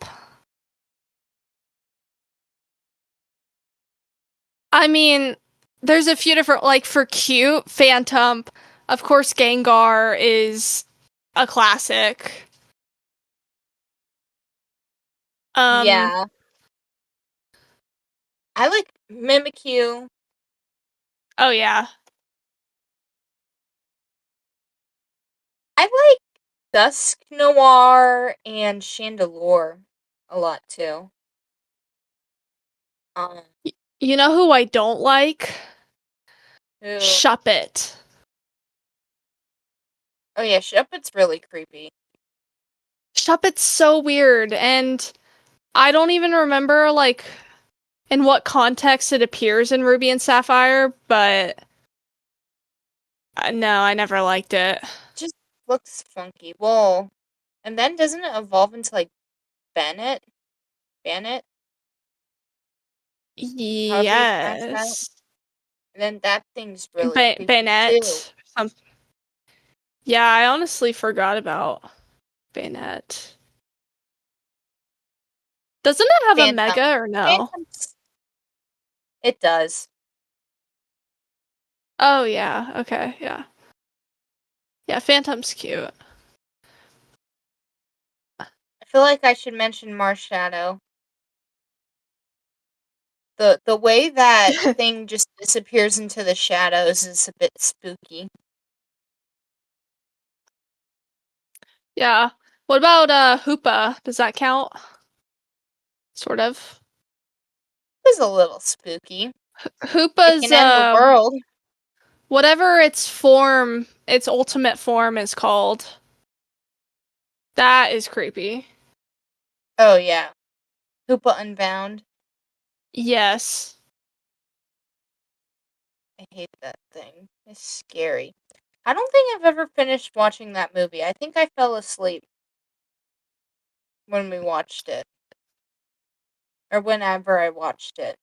I mean, there's a few different, like for cute, Phantom. Of course, Gengar is a classic. Um, Yeah, I like Mimikyu. oh yeah. I like Dusk Noir and Chandelure a lot too. Um, You know who I don't like? who? Shuppet. Oh yeah, Shuppet's really creepy. Shuppet's so weird, and I don't even remember like in what context it appears in Ruby and Sapphire, but No, I never liked it. Just looks funky. Well, and then doesn't it evolve into like Bennett? Bennett? However you pronounce that. Yes. And then that thing's really creepy too. Bennett. Yeah, I honestly forgot about Bennett. Doesn't it have a Phantom. mega or no? Phantom's it does. Oh yeah, okay, yeah. Yeah, Phantom's cute. I feel like I should mention Marshadow. The way that thing just disappears into the shadows is a bit spooky. Yeah. What about Hoopa? Does that count? Sort of. It was a little spooky. It Hoopa's can end the world. whatever its ultimate form is called. That is creepy. Oh yeah. Hoopa Unbound. Yes. I hate that thing. It's scary. I don't think I've ever finished watching that movie. I think I fell asleep when we watched it. Or whenever I watched it.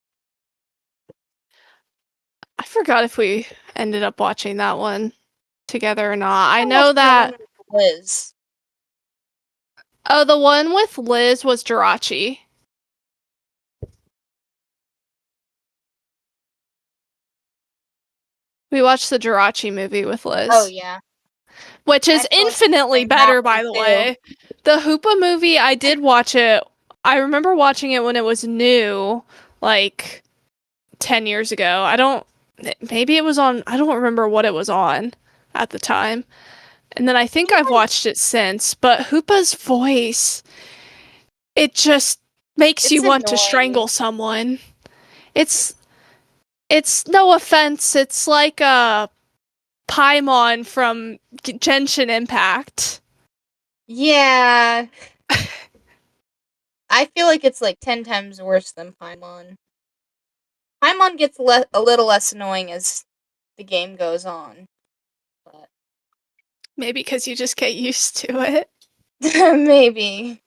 I forgot if we ended up watching that one together or not. I I know watched that one that. with Liz. Oh, the one with Liz was Jirachi. We watched the Jirachi movie with Oh Liz, yeah. which I is fell asleep infinitely during that better, one by the too. way. The Hoopa movie, I did watch it. I remember watching it when it was new, like 10 years ago. Maybe it was on, I don't remember what it was on at the time. And then I think I've watched it since, but Hoopa's voice, it just makes It's you want to annoying. strangle someone. It's it's no offense, it's like a Paimon from Genshin Impact. Yeah. I feel like it's like 10 times worse than Paimon. Paimon gets a little less annoying as the game goes on. But Maybe because you just get used to it. maybe.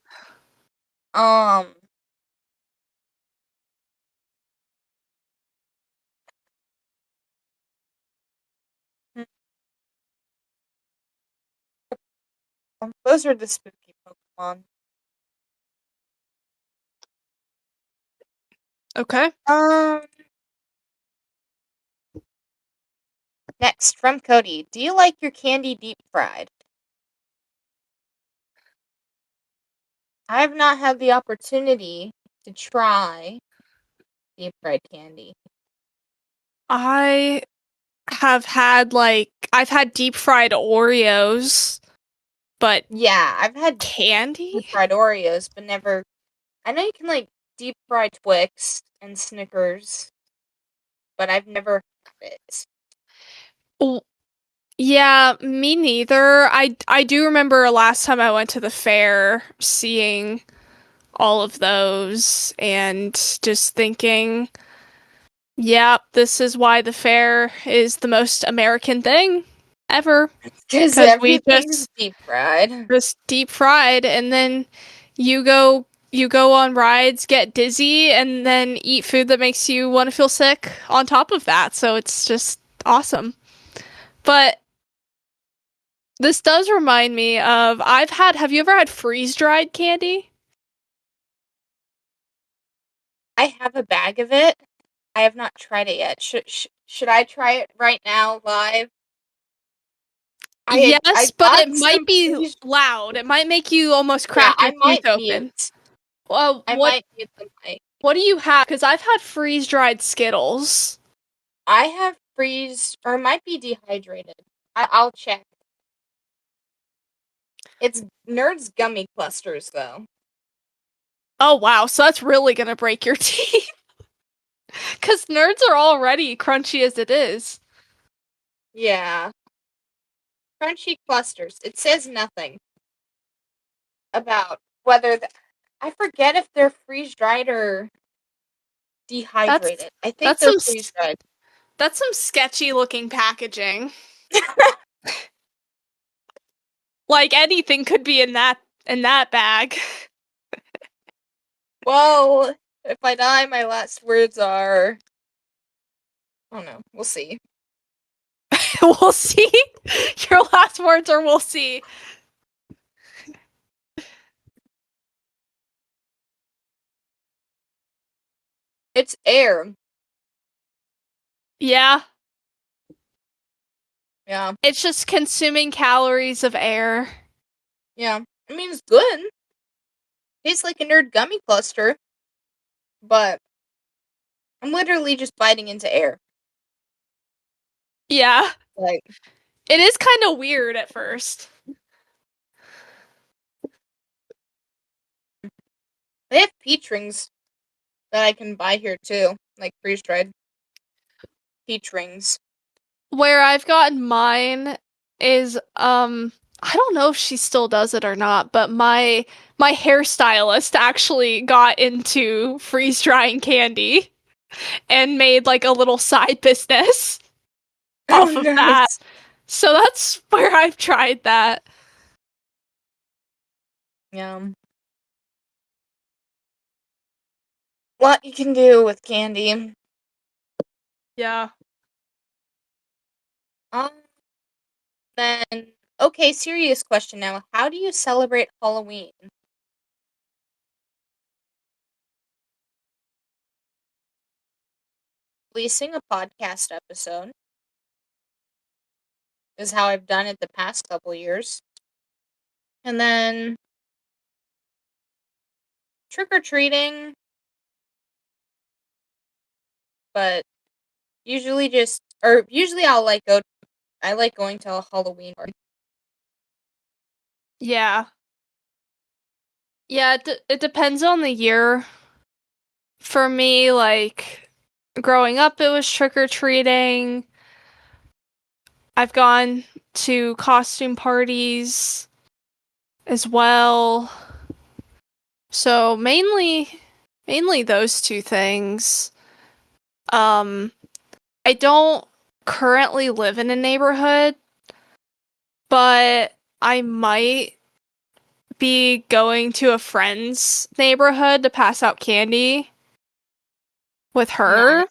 Um those are the spooky Pokemon. Okay. Um Next from Cody. Do you like your candy deep fried? I have not had the opportunity to try deep fried candy. I I've had deep fried Oreos, but Yeah, I've had candy? deep fried Oreos, but never. I know you can like deep fry Twix and Snickers, but I've never had it. Oh, yeah, me neither. I do remember last time I went to the fair seeing all of those and just thinking, yep, this is why the fair is the most American thing ever. Because Because we everything's deep fried. just deep fried and then you go on rides, get dizzy, and then eat food that makes you want to feel sick on top of that. So it's just awesome. But this does remind me of have you ever had freeze dried candy? I have a bag of it. I have not tried it yet. Should I try it right now live? I Yes, but it got might some be freeze. loud. It might make you almost Yeah, crack your I teeth might open. mute. Well, I might mute the mic. what do you have? Because I've had freeze dried Skittles. I have freeze, or it might be dehydrated. I'll check. It's Nerds gummy clusters though. Oh wow, so that's really gonna break your teeth. Because nerds are already crunchy as it is. Yeah, crunchy clusters. It says nothing about whether I forget if they're freeze dried or That's dehydrated. I think that's they're some freeze dried. that's some sketchy looking packaging. Like anything could be in that bag. Well, if I die, my last words are... Oh no, we'll see. We'll see. Your last words are "we'll see." It's air. Yeah. Yeah. It's just consuming calories of air. Yeah. I mean, it's good. Tastes like a nerd gummy cluster. But I'm literally just biting into air. Yeah. Like, It is kind of weird at first. they have peach rings that I can buy here too. Like freeze-dried peach rings. Where I've gotten mine is I don't know if she still does it or not, but my hairstylist actually got into freeze drying candy and made like a little side business Oh, off of that. nice. So that's where I've tried that. Yeah. What you can do with candy. Yeah. Um, then, okay, serious question now. How do you celebrate Halloween? Releasing a podcast episode is how I've done it the past couple years. And then trick-or-treating, but usually I like going to a Halloween party. Yeah. Yeah, it depends on the year. For me, like growing up, it was trick or treating. I've gone to costume parties as well. So mainly those two things. Um, I don't currently live in a neighborhood, but I might be going to a friend's neighborhood to pass out candy with her. Nice.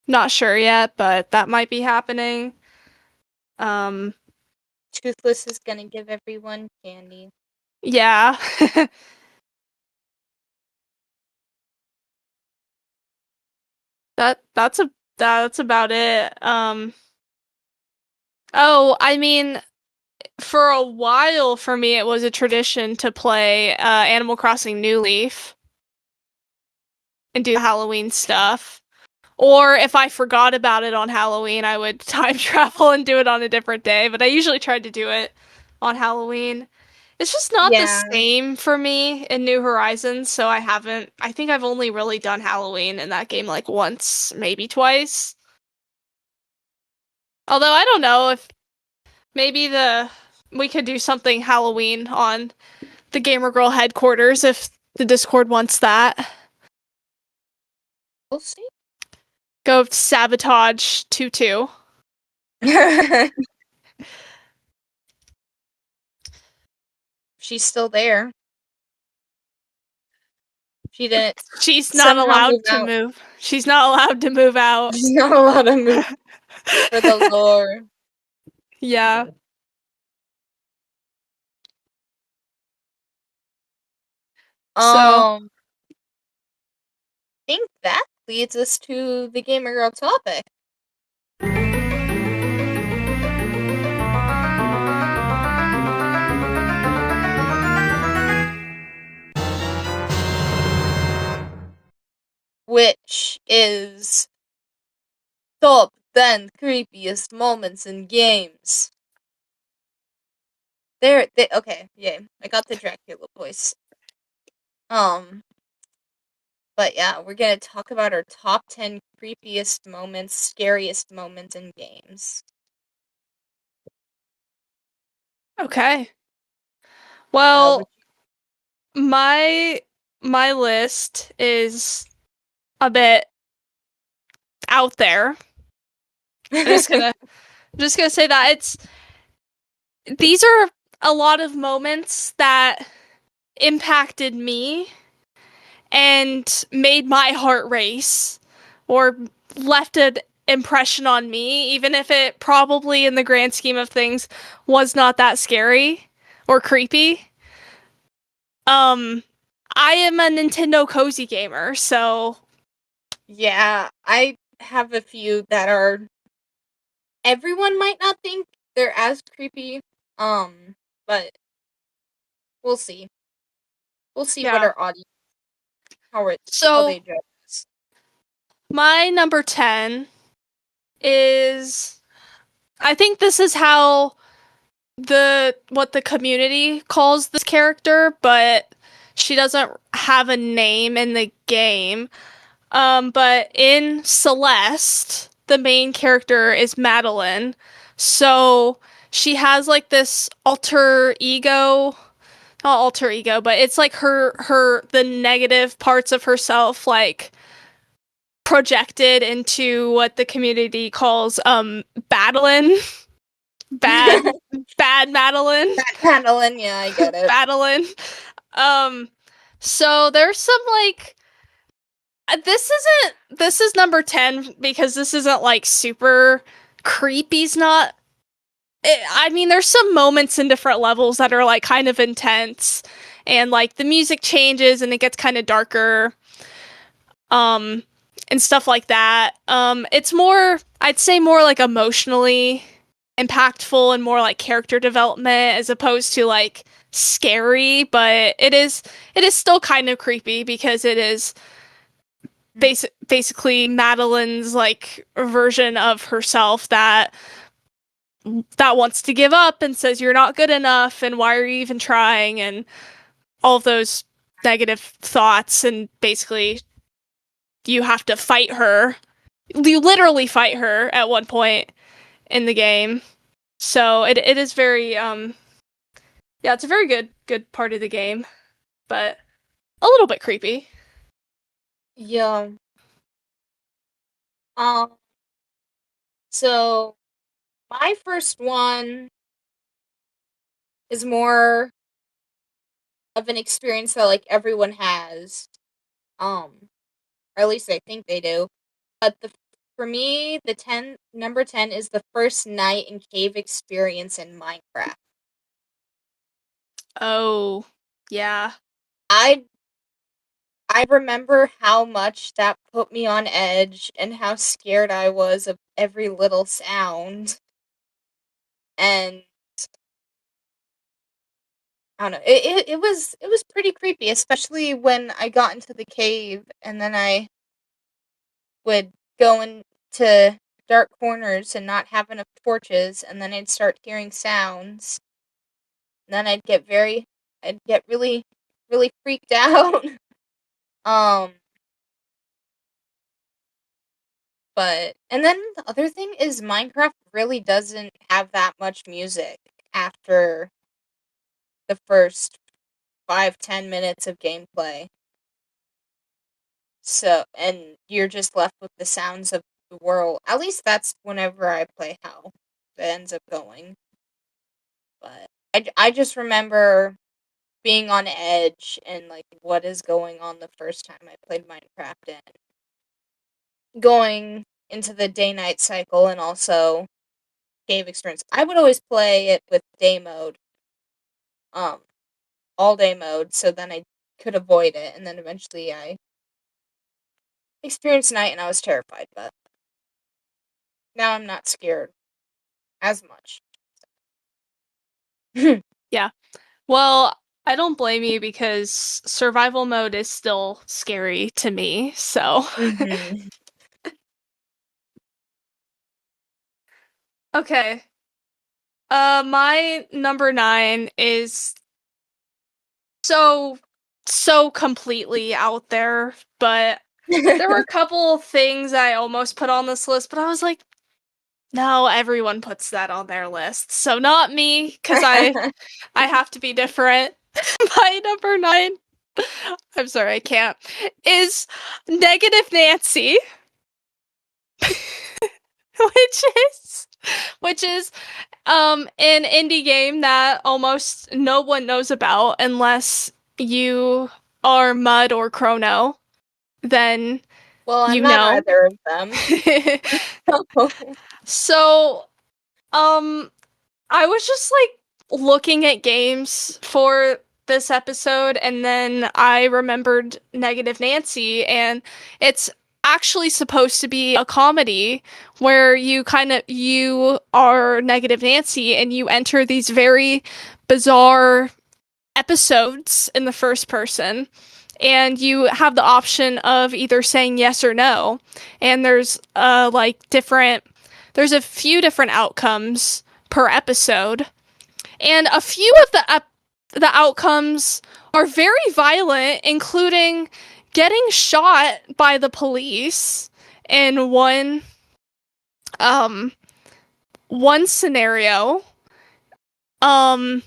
Not sure yet, but that might be happening. Toothless is gonna give everyone candy. Yeah. That's about it. Oh, I mean, for a while for me it was a tradition to play Animal Crossing New Leaf and do Halloween stuff. Or if I forgot about it on Halloween, I would time travel and do it on a different day, but I usually tried to do it on Halloween. It's just not the Yeah. same for me in New Horizons, so I think I've only really done Halloween in that game like once, maybe twice. Although I don't know if maybe we could do something Halloween on the Gamer Girl headquarters if the Discord wants that. We'll see. Go sabotage Tutu. She's still there. She didn't She's not somehow move allowed to out. move. She's not allowed to move out. She's not allowed to move for the lore. Yeah. So, I think that leads us to the Gamer Girl topic. Which is top 10 creepiest moments in games. Okay, yay. I got the Dracula voice. But yeah, we're gonna talk about our top 10 creepiest moments, scariest moments in games. okay. Uh, Well, which, my list is a bit out there. I'm just gonna I'm just gonna say that these are a lot of moments that impacted me and made my heart race or left an impression on me, even if it probably in the grand scheme of things was not that scary or creepy. I am a Nintendo cozy gamer, so Yeah, I have a few that are everyone might not think they're as creepy. But we'll see. We'll see what yeah. our audience how So they judge us. my number 10 is, I think this is how what the community calls this character, but she doesn't have a name in the game. But in Celeste, the main character is Madeline. So she has like this alter ego, not alter ego, but it's like the negative parts of herself like projected into what the community calls battling. Bad bad Madeline. Madeline, yeah, I get it. Madeline. Um so there's some like this is number 10 because this isn't like super creepy's not I mean there's some moments in different levels that are like kind of intense and like the music changes and it gets kind of darker um and stuff like that. It's more, I'd say more like emotionally impactful and more like character development as opposed to like scary, but it is still kind of creepy because it is basically Madeline's like version of herself that wants to give up and says you're not good enough and why are you even trying and all of those negative thoughts, and basically you have to fight her. You literally fight her at one point in the game. So it is very yeah, it's a very good part of the game, but a little bit creepy. Yeah. Um, so my first one is more of an experience that like everyone has. Or at least I think they do. But for me, the number 10 is the first night and cave experience in Minecraft. Oh, yeah. I I remember how much that put me on edge and how scared I was of every little sound. And I don't know, it was pretty creepy, especially when I got into the cave and then I would go into dark corners and not have enough torches, and then I'd start hearing sounds. And then I'd get really, really freaked out. um, and then the other thing is Minecraft really doesn't have that much music after the first 5-10 minutes of gameplay. So, and you're just left with the sounds of the world. At least that's whenever I play how it ends up going. But I just remember being on edge and like what is going on the first time I played Minecraft and going into the day night cycle and also cave experience. I would always play it with day mode, um, all day mode, so then I could avoid it, and then eventually I experienced night and I was terrified, but now I'm not scared as much. Yeah. Well, I don't blame you because survival mode is still scary to me. So, Mhm. okay. My number 9 is so completely out there, but there were a couple things I almost put on this list, but I was like, no, everyone puts that on their list. So not me, because I have to be different. My number 9, I'm sorry, I can't, is Negative Nancy, which is which is an indie game that almost no one knows about unless you are Mud or Chrono. Then Well, I'm you not know. either of them. So, um, I was just like looking at games for this episode, and then I remembered Negative Nancy, and it's actually supposed to be a comedy where you are Negative Nancy and you enter these very bizarre episodes in the first person, and you have the option of either saying yes or no, and there's a few different outcomes per episode, and a few of the outcomes are very violent, including getting shot by the police in um one scenario. Um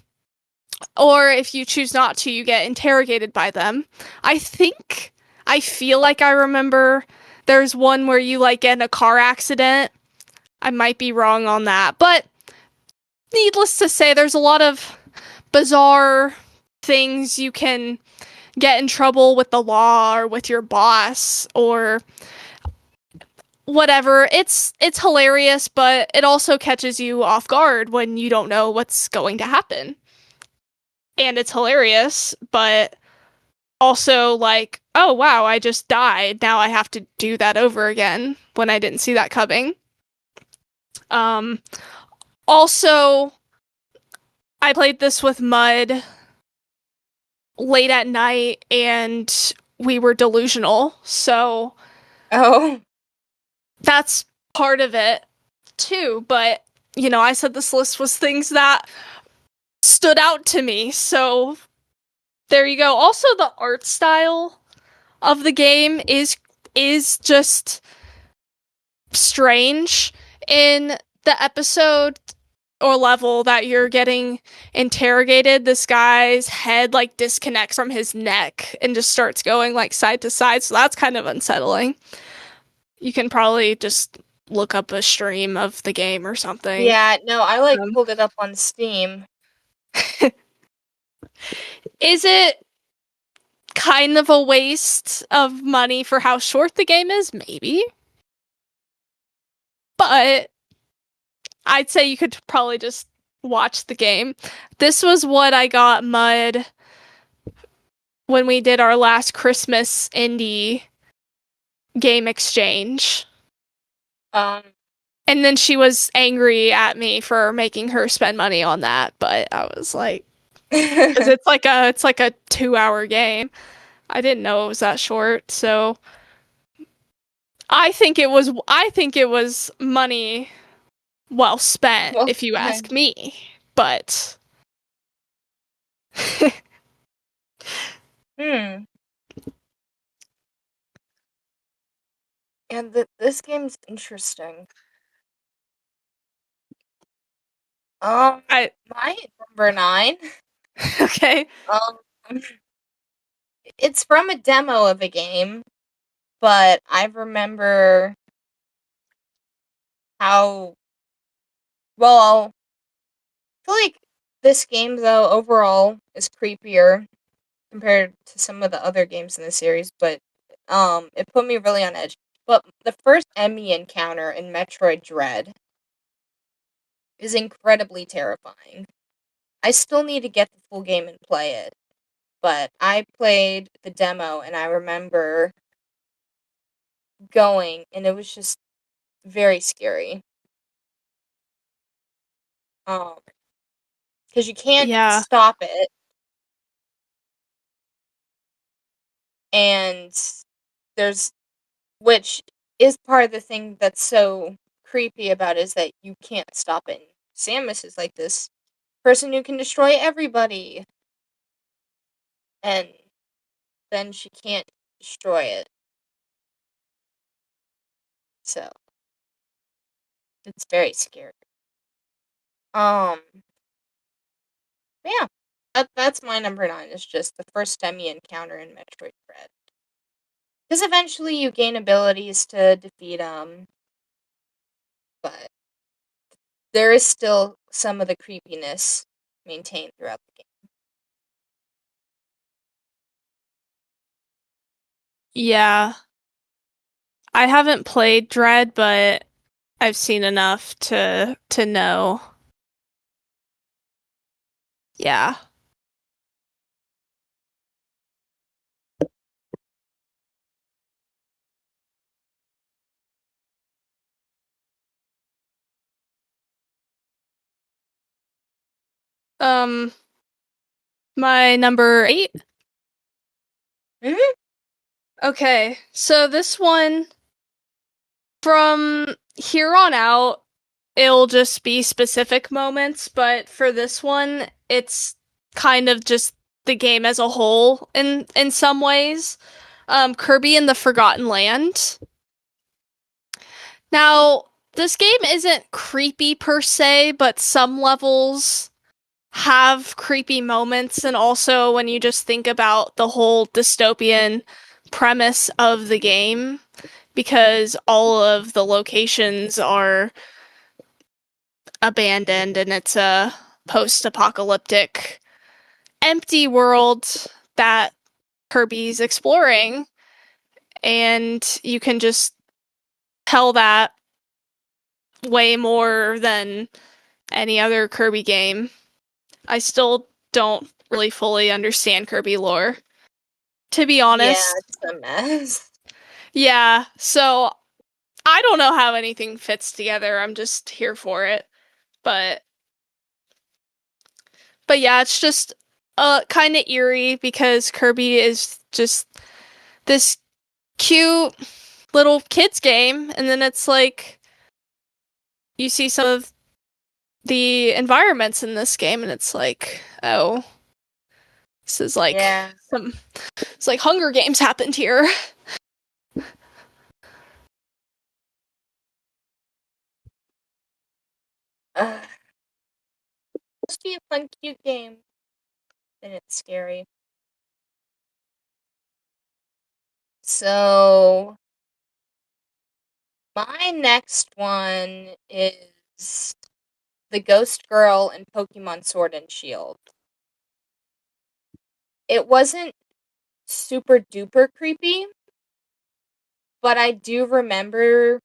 or if you choose not to, you get interrogated by them. I feel like I remember there's one where you like get in a car accident. I might be wrong on that, but needless to say, there's a lot of bizarre things you can get in trouble with the law or with your boss or whatever. It's hilarious, but it also catches you off guard when you don't know what's going to happen. And it's hilarious, but also like, oh wow, I just died. Now I have to do that over again when I didn't see that coming. Um Also, I played this with Mud late at night and we were delusional. So Oh. that's part of it too, but I said this list was things that stood out to me. So there you go. Also, the art style of the game is just strange. In the episode or level that you're getting interrogated, this guy's head like disconnects from his neck and just starts going like side to side, so that's kind of unsettling. You can probably just look up a stream of the game or something. Yeah, no, I pulled it up on Steam. Is it kind of a waste of money for how short the game is? Maybe. But I'd say you could probably just watch the game. This was what I got Mud when we did our last Christmas indie game exchange. And then she was angry at me for making her spend money on that, but I was like, because it's like a 2-hour game. I didn't know it was that short, so I think it was money well spent, Well, if you ask me. But and this game's interesting. I My number 9. okay. It's from a demo of a game, but I remember how well. I feel like this game, though, overall is creepier compared to some of the other games in the series, but it put me really on edge. But the first Emmy encounter in Metroid Dread is incredibly terrifying. I still need to get the full game and play it, but I played the demo and I remember going, and it was just very scary. Because you can't Yeah. stop it, and there's which is part of the thing that's so creepy about it, is that you can't stop it. Samus is like this person who can destroy everybody, and then she can't destroy it. So it's very scary. Um, yeah, that's my number 9. Is just the first Demi encounter in Metroid Dread. Because eventually you gain abilities to defeat them, but there is still some of the creepiness maintained throughout the game. Yeah. I haven't played Dread, but I've seen enough to know. Yeah. Um, my number 8. Mm-hmm. Okay, so this one, from here on out, it'll just be specific moments, but for this one, it's kind of just the game as a whole in some ways. Kirby and the Forgotten Land. Now, this game isn't creepy per se, but some levels have creepy moments, and also when you just think about the whole dystopian premise of the game, because all of the locations are abandoned and it's a post-apocalyptic empty world that Kirby's exploring, and you can just tell that way more than any other Kirby game. I still don't really fully understand Kirby lore, to be Yeah, honest. it's a mess. Yeah, so I don't know how anything fits together. I'm just here for it. But yeah, it's just kind of eerie because Kirby is just this cute little kids game, and then it's like you see some of the environments in this game and it's like, oh, this is like Yeah. it's like Hunger Games happened here. Supposed to be a fun, cute game. And it's scary. So, my next one is the Ghost Girl in Pokemon Sword and Shield. It wasn't super duper creepy, but I do remember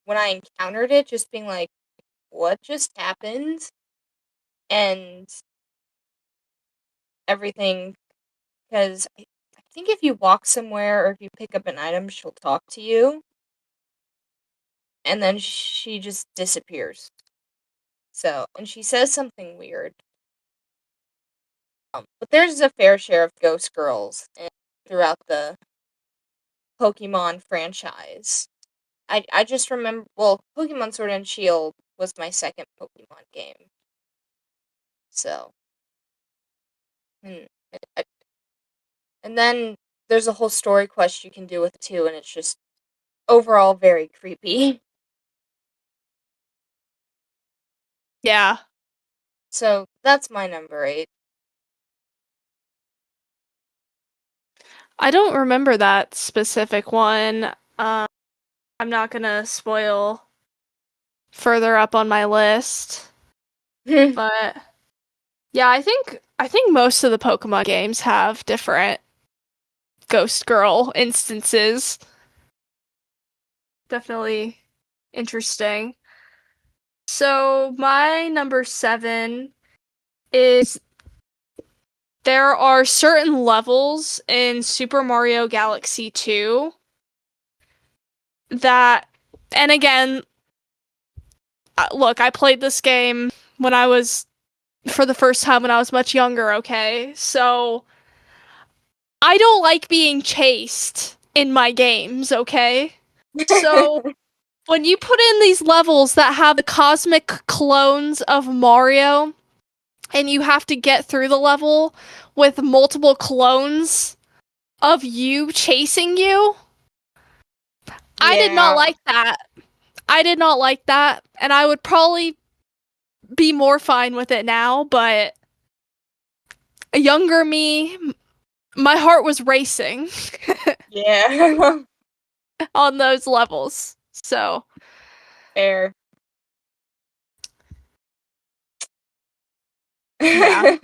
when I encountered it just being like, what just happened? And everything, because I think if you walk somewhere or if you pick up an item, she'll talk to you, and then she just disappears. So, and she says something weird. But there's a fair share of ghost girls throughout the Pokemon franchise. I just remember, well, Pokemon Sword and Shield was my second Pokemon game. So, and, and then there's a whole story quest you can do with two, and it's just overall very creepy. Yeah. So that's my number 8. I don't remember that specific one. I'm not gonna spoil further up on my list, but yeah, I think most of the Pokemon games have different Ghost Girl instances. Definitely interesting. So my number 7 is there are certain levels in Super Mario Galaxy 2 that, and again, look, I played this game when I was, for the first time when I was much younger, okay? So I don't like being chased in my games, okay? So when you put in these levels that have the cosmic clones of Mario, and you have to get through the level with multiple clones of you chasing you, I did not Yeah. like that. I did not like that, and I would probably be more fine with it now, but a younger me, my heart was racing Yeah. on those levels. So, Fair. Yeah.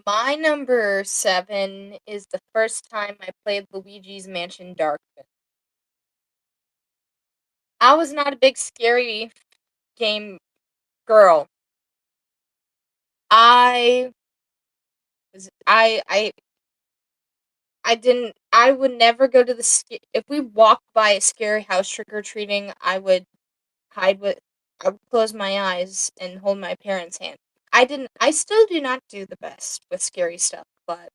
My number 7 is the first time I played Luigi's Mansion Darkness. I was not a big scary game girl. I was I would never go to if we walked by a scary house trick-or-treating, I would close my eyes and hold my parents' hand. I still do not do the best with scary stuff, but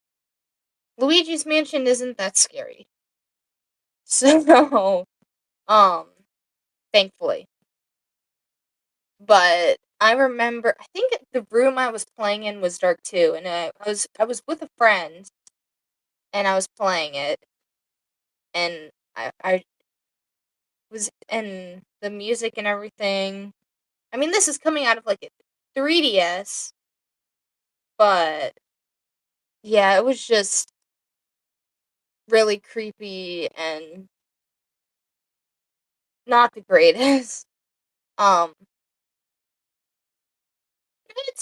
Luigi's Mansion isn't that scary. So, um, thankfully. But I remember, I think the room I was playing in was dark too, and I was with a friend, and I was playing it, and I was and the music and everything. I mean, this is coming out of like a 3DS, but yeah, it was just really creepy and not the greatest. Um,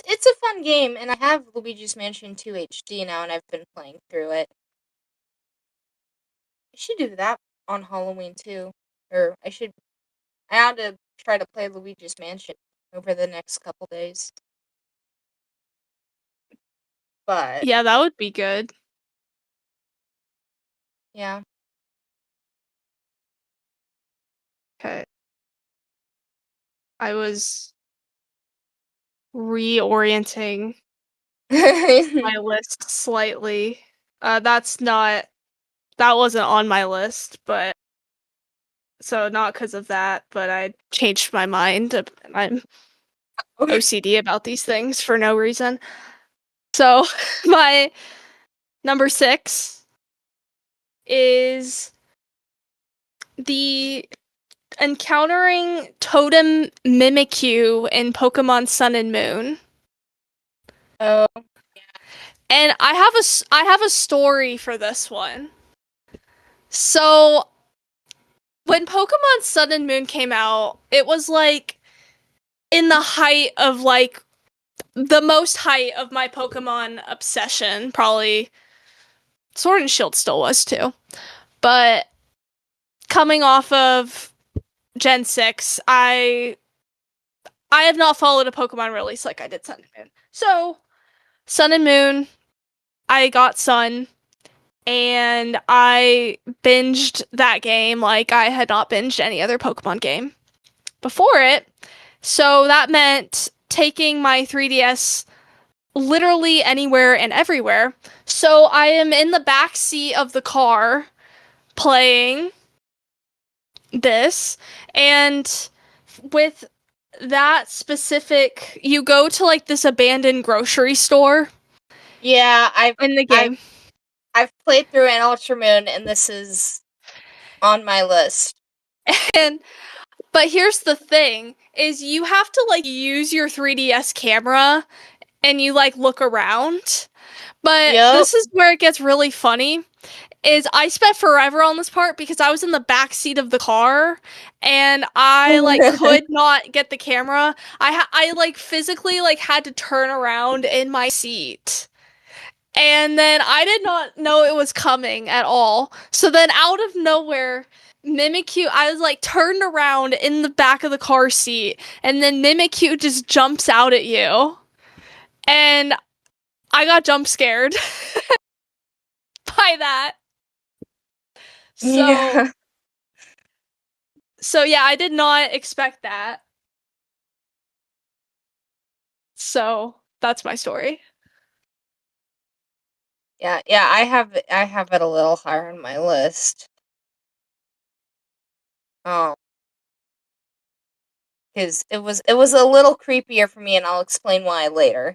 it's a fun game, and I have Luigi's Mansion 2 HD now, and I've been playing through it. I should do that on Halloween too, or I had to try to play Luigi's Mansion over the next couple days. But Yeah, that would be good. yeah. Okay. I was reorienting my list slightly. That wasn't on my list, but so not because of that, but I changed my mind. I'm OCD about these things for no reason. So my number 6 is the encountering Totem Mimikyu in Pokemon Sun and Moon. Oh, And I have a story for this one. So when Pokemon Sun and Moon came out, it was like in the height of like the most height of my Pokemon obsession. Probably Sword and Shield still was too. But coming off of Gen 6, I have not followed a Pokemon release like I did Sun and Moon. So, Sun and Moon, I got Sun, and I binged that game like I had not binged any other Pokemon game before it. So that meant taking my 3DS literally anywhere and everywhere. So I am in the back seat of the car playing this, and with that specific, you go to like this abandoned grocery store yeah. in the I've game. I've played through an Ultra Moon, and this is on my list. And but here's the thing is you have to like use your 3DS camera and you like look around. But Yep. this is where it gets really funny is I spent forever on this part because I was in the back seat of the car and I like could not get the camera. I like physically like had to turn around in my seat. And then I did not know it was coming at all. So then out of nowhere, Mimikyu, I was like turned around in the back of the car seat, and then Mimikyu just jumps out at you. And I got jump scared by that. So Yeah. so yeah, I did not expect that. So that's my story. Yeah. I have it a little higher on my list. Um, because it was a little creepier for me, and I'll explain why later.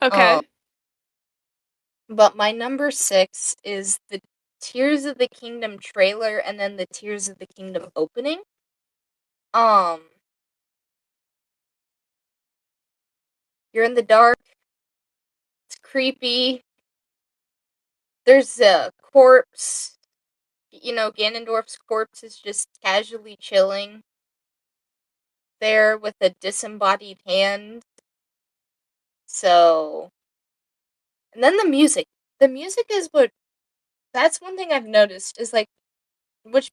Um, Okay. but my number 6 is the Tears of the Kingdom trailer, and then the Tears of the Kingdom opening. Um, you're in the dark. It's creepy. There's a corpse. Ganondorf's corpse is just casually chilling. there with a disembodied hand. So, and then the music. The music is that's one thing I've noticed is like, which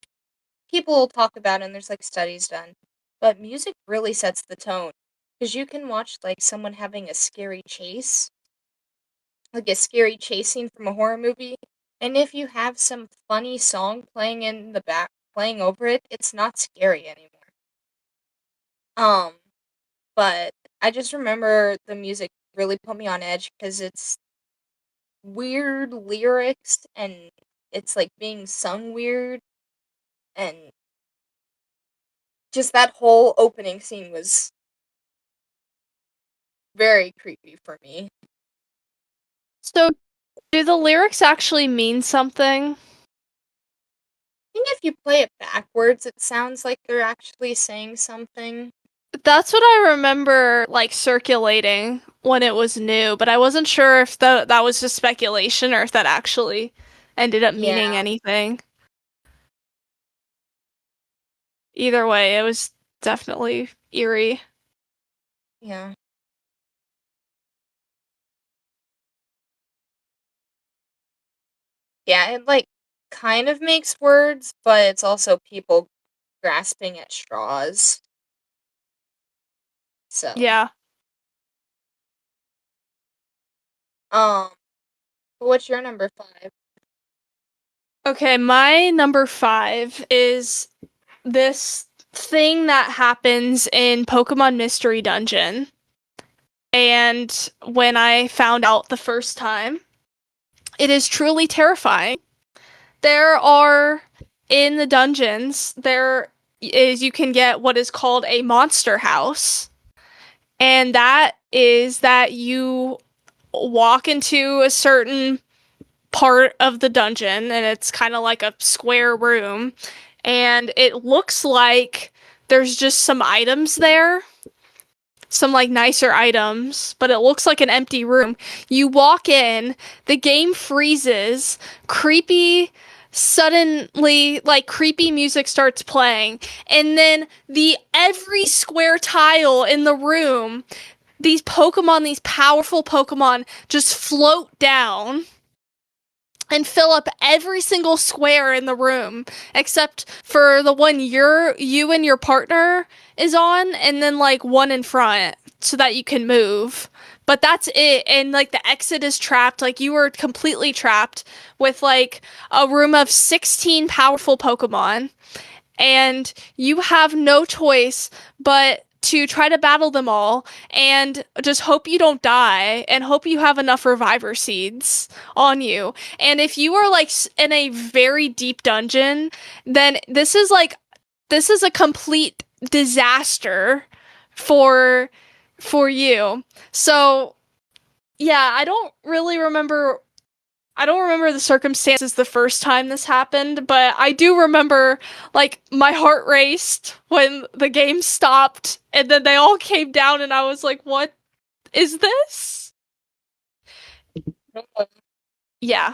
people talk about and there's like studies done, but music really sets the tone. Because you can watch like someone having a scary chase, like a scary chase scene from a horror movie, and if you have some funny song playing in the back, playing over it, it's not scary anymore. Um, but I just remember the music really put me on edge because it's weird lyrics and it's like being sung weird, and just that whole opening scene was very creepy for me. So, do the lyrics actually mean something? I think if you play it backwards, it sounds like they're actually saying something. That's what I remember, like, circulating when it was new, but I wasn't sure if that was just speculation or if that actually ended up meaning Yeah, anything. Either way, it was definitely eerie. yeah. Yeah, it like kind of makes words, but it's also people grasping at straws. So, Yeah. um, what's your number 5? Okay, my number 5 is this thing that happens in Pokemon Mystery Dungeon. And when I found out the first time, it is truly terrifying. There are in the dungeons, there is you can get what is called a monster house. And that is that you walk into a certain part of the dungeon and it's kind of like a square room and it looks like there's just some items there, some like nicer items, but it looks like an empty room. You walk in, the game freezes, creepy suddenly like creepy music starts playing, and then the every square tile in the room, these Pokemon, these powerful Pokemon just float down and fill up every single square in the room except for the one you and your partner is on, and then like one in front so that you can move. But that's it, and like the exit is trapped, like you were completely trapped with like a room of 16 powerful Pokemon, and you have no choice but to try to battle them all and just hope you don't die and hope you have enough reviver seeds on you. And if you are like in a very deep dungeon, then this is a complete disaster for you. So, yeah, I don't remember the circumstances the first time this happened, but I do remember like my heart raced when the game stopped and then they all came down and I was like, "What is this?" Yeah.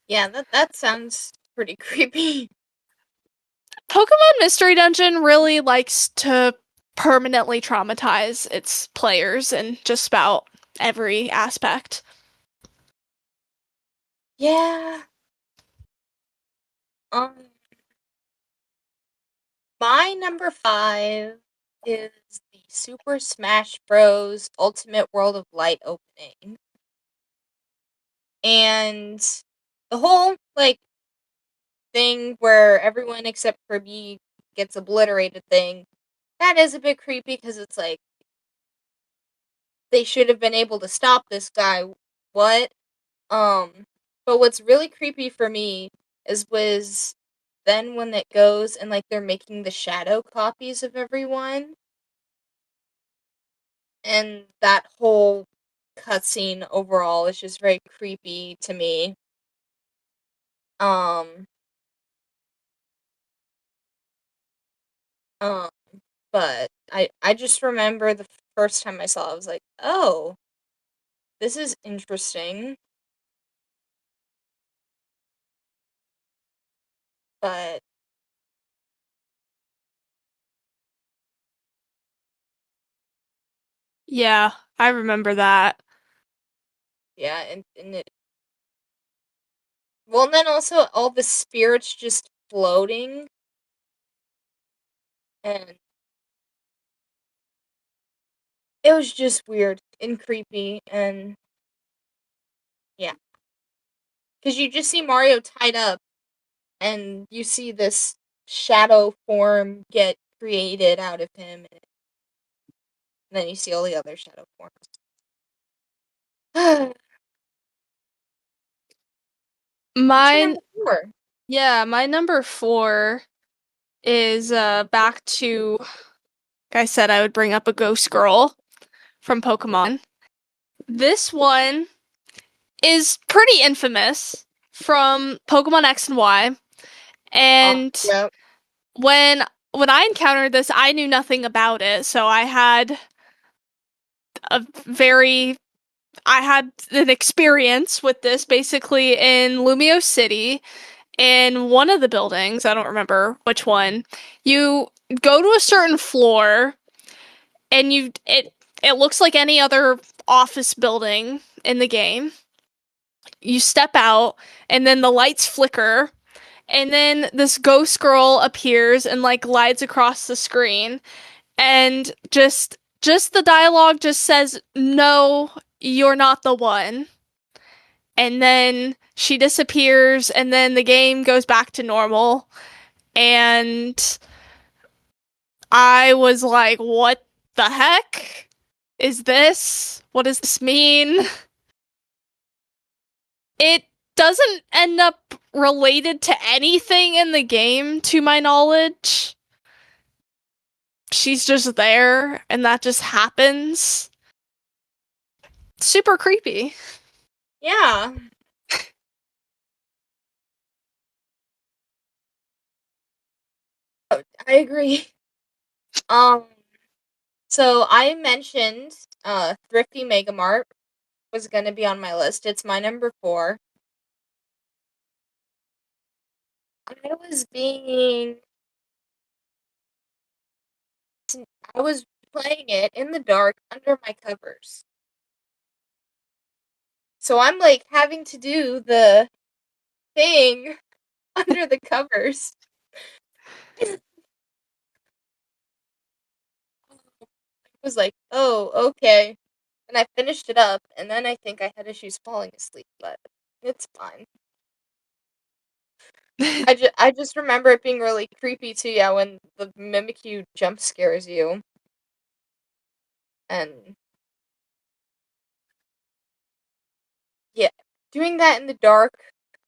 Yeah, that sounds pretty creepy. Pokemon Mystery Dungeon really likes to permanently traumatize its players in just about every aspect. Yeah. Um, my number 5 is the Super Smash Bros. Ultimate World of Light opening. And the whole, like, thing where everyone except Kirby gets obliterated thing, that is a bit creepy because it's like, they should have been able to stop this guy. What? But what's really creepy for me was then when it goes and like they're making the shadow copies of everyone, and that whole cutscene overall is just very creepy to me. Um, um, but I just remember the first time I saw it, I was like, oh, this is interesting. But Yeah, I remember that. Yeah, and it. Well, and then also all the spirits just floating, and it was just weird and creepy, and yeah, because you just see Mario tied up, and you see this shadow form get created out of him, and then you see all the other shadow forms. What's your Mine, number 4? yeah, my number 4 is back to, like I said, I would bring up a ghost girl from Pokemon. This one is pretty infamous from Pokemon X and Y. And Yep. when when I encountered this, I knew nothing about it. So a very I had an experience with this basically in Lumio City in one of the buildings, I don't remember which one. You go to a certain floor and it looks like any other office building in the game. You step out and then the lights flicker and then this ghost girl appears and like glides across the screen and just the dialogue just says no, you're not the one. And then she disappears and then the game goes back to normal and I was like, what the heck is this? What does this mean? It doesn't end up related to anything in the game, to my knowledge. She's just there, and that just happens. Super creepy. Yeah. I agree. Um, so I mentioned Thrifty Megamart was gonna be on my list. It's my number 4. I was being I was playing it in the dark under my covers. So I'm like having to do the thing under the covers. I was like, "Oh, okay." And I finished it up, and then I think I had issues falling asleep, but it's fine. I just remember it being really creepy too, yeah, when the Mimikyu jump scares you. And yeah, doing that in the dark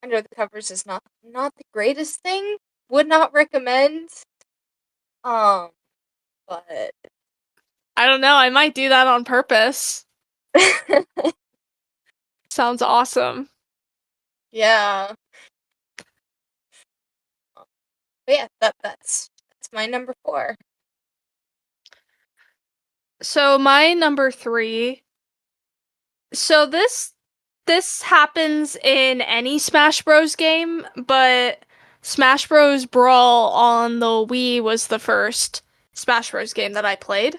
under the covers is not the greatest thing. Would not recommend. Um, but I don't know, I might do that on purpose. Sounds awesome. yeah. But yeah, that's my number 4. So my number 3. So this happens in any Smash Bros game, but Smash Bros Brawl on the Wii was the first Smash Bros game that I played.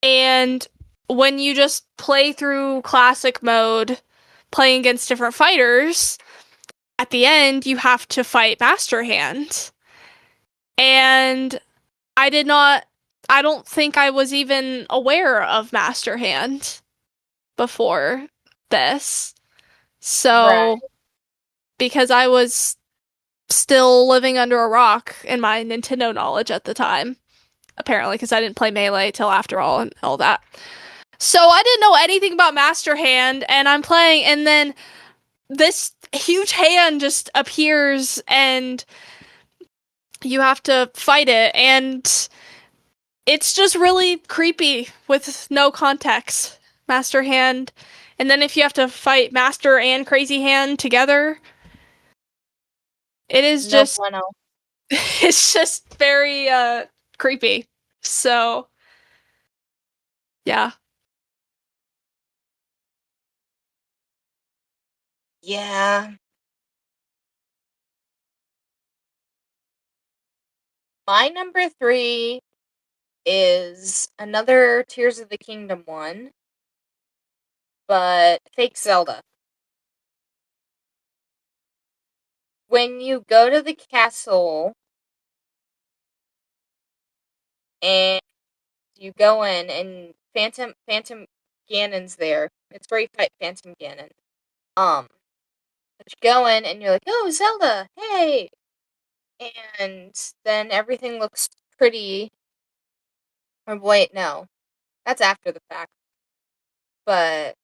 And when you just play through classic mode, playing against different fighters, at the end you have to fight Master Hand. And I did not I don't think I was even aware of Master Hand before this. Right. So, because I was still living under a rock in my Nintendo knowledge at the time, apparently, because I didn't play Melee till after all and all that. So, I didn't know anything about Master Hand, and I'm playing, and then this huge hand just appears, and you have to fight it, and it's just really creepy with no context. Master Hand. And then if you have to fight Master and Crazy Hand together, it is No just bueno. it's just very creepy. So, yeah. Yeah. My number 3 is another Tears of the Kingdom one, but fake Zelda. When you go to the castle and you go in and Phantom Ganon's there. It's where you fight Phantom Ganon. But you go in and you're like, oh, Zelda, hey! And then everything looks pretty. Or wait, no. That's after the fact. But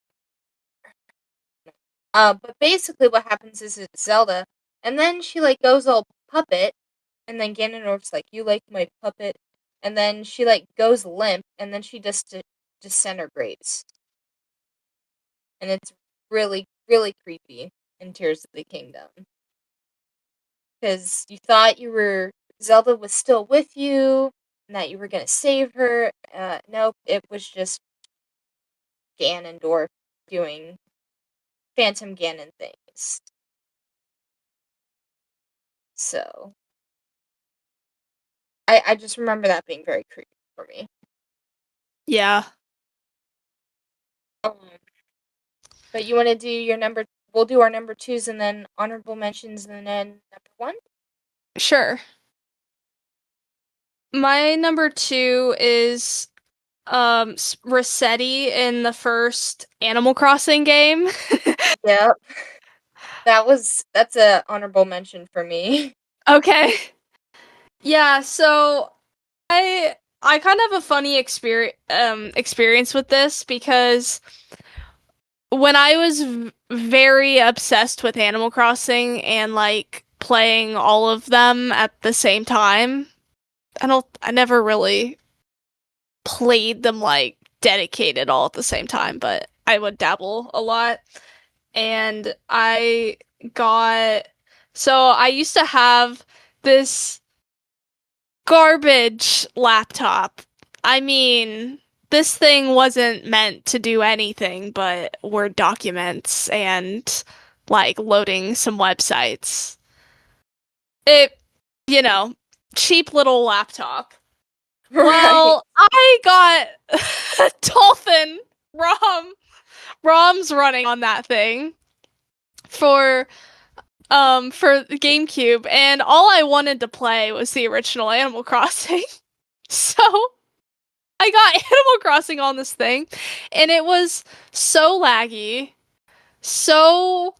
basically what happens is it's Zelda, and then she like goes all puppet, and then Ganondorf's like, you like my puppet? And then she like goes limp, and then she just disintegrates. And it's really, really creepy in Tears of the Kingdom. Because you thought Zelda was still with you, and that you were gonna save her. Nope, it was just Ganondorf doing Phantom Ganon things. So, I just remember that being very creepy for me. Yeah. But you want to do your number? We'll do our number 2s and then honorable mentions and then number 1. Sure. My number 2 is Rossetti in the first Animal Crossing game. Yep. That's a honorable mention for me. Okay. Yeah, so I kind of have a funny experience with this because when I was very obsessed with Animal Crossing and like playing all of them at the same time, I never really played them like dedicated all at the same time, but I would dabble a lot. And I used to have this garbage laptop. I mean, this thing wasn't meant to do anything but Word documents and like loading some websites. It, you know, cheap little laptop. Right. Well, I got Dolphin ROMs running on that thing for the GameCube, and all I wanted to play was the original Animal Crossing. So I got Animal Crossing on this thing, and it was so laggy, so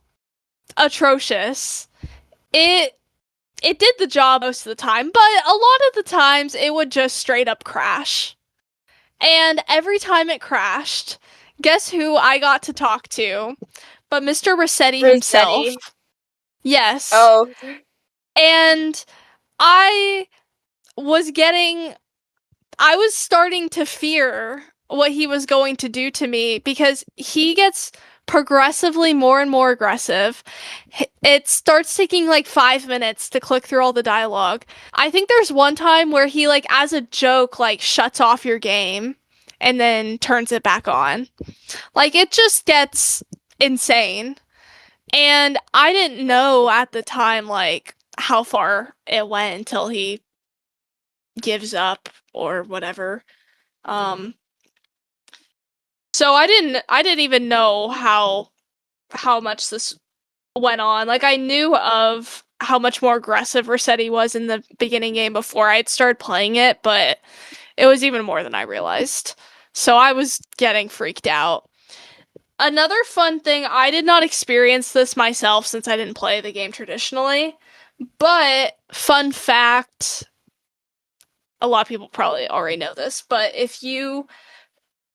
atrocious. It did the job most of the time, but a lot of the times it would just straight up crash. And every time it crashed, guess who I got to talk to? But Mr. Rossetti himself. Rossetti. Yes. Oh. And I was getting I was starting to fear what he was going to do to me because he gets progressively more and more aggressive. It starts taking like 5 minutes to click through all the dialogue. I think there's one time where he like as a joke like shuts off your game and then turns it back on. Like it just gets insane. And I didn't know at the time like how far it went until he gives up or whatever. Um, so I didn't even know how much this went on. Like I knew of how much more aggressive Rossetti was in the beginning game before I'd started playing it, but it was even more than I realized. So I was getting freaked out. Another fun thing, I did not experience this myself since I didn't play the game traditionally, but fun fact, a lot of people probably already know this, but if you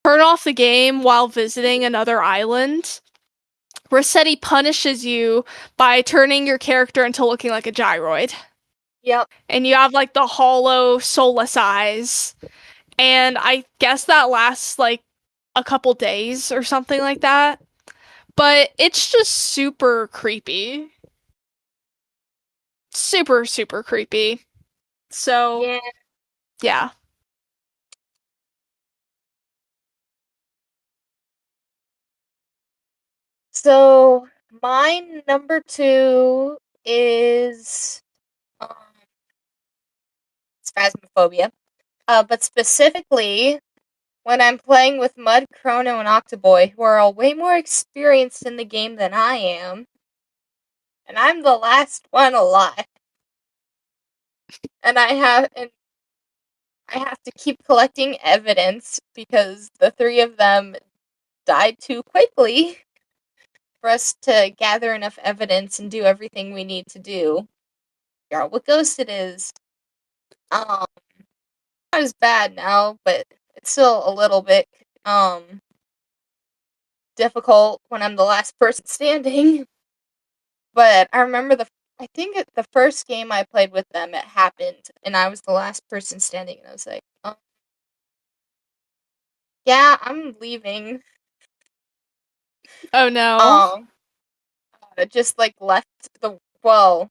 turn off the game while visiting another island, Rossetti punishes you by turning your character into looking like a gyroid. Yep. And you have like the hollow, soulless eyes. And I guess that lasts like a couple days or something like that. But it's just super creepy. Super, super creepy. So, Yeah. yeah. So my number 2 is um, Phasmophobia. But specifically, when I'm playing with Mud, Chrono, and Octoboy, who are all way more experienced in the game than I am, and I'm the last one alive. And I have to keep collecting evidence because the three of them died too quickly for us to gather enough evidence and do everything we need to do. Figure out what ghost it is. Not as bad now, but it's still a little bit difficult when I'm the last person standing. But I remember I think the first game I played with them, it happened, and I was the last person standing, and I was like, yeah, I'm leaving. Oh no. Um, just like left well,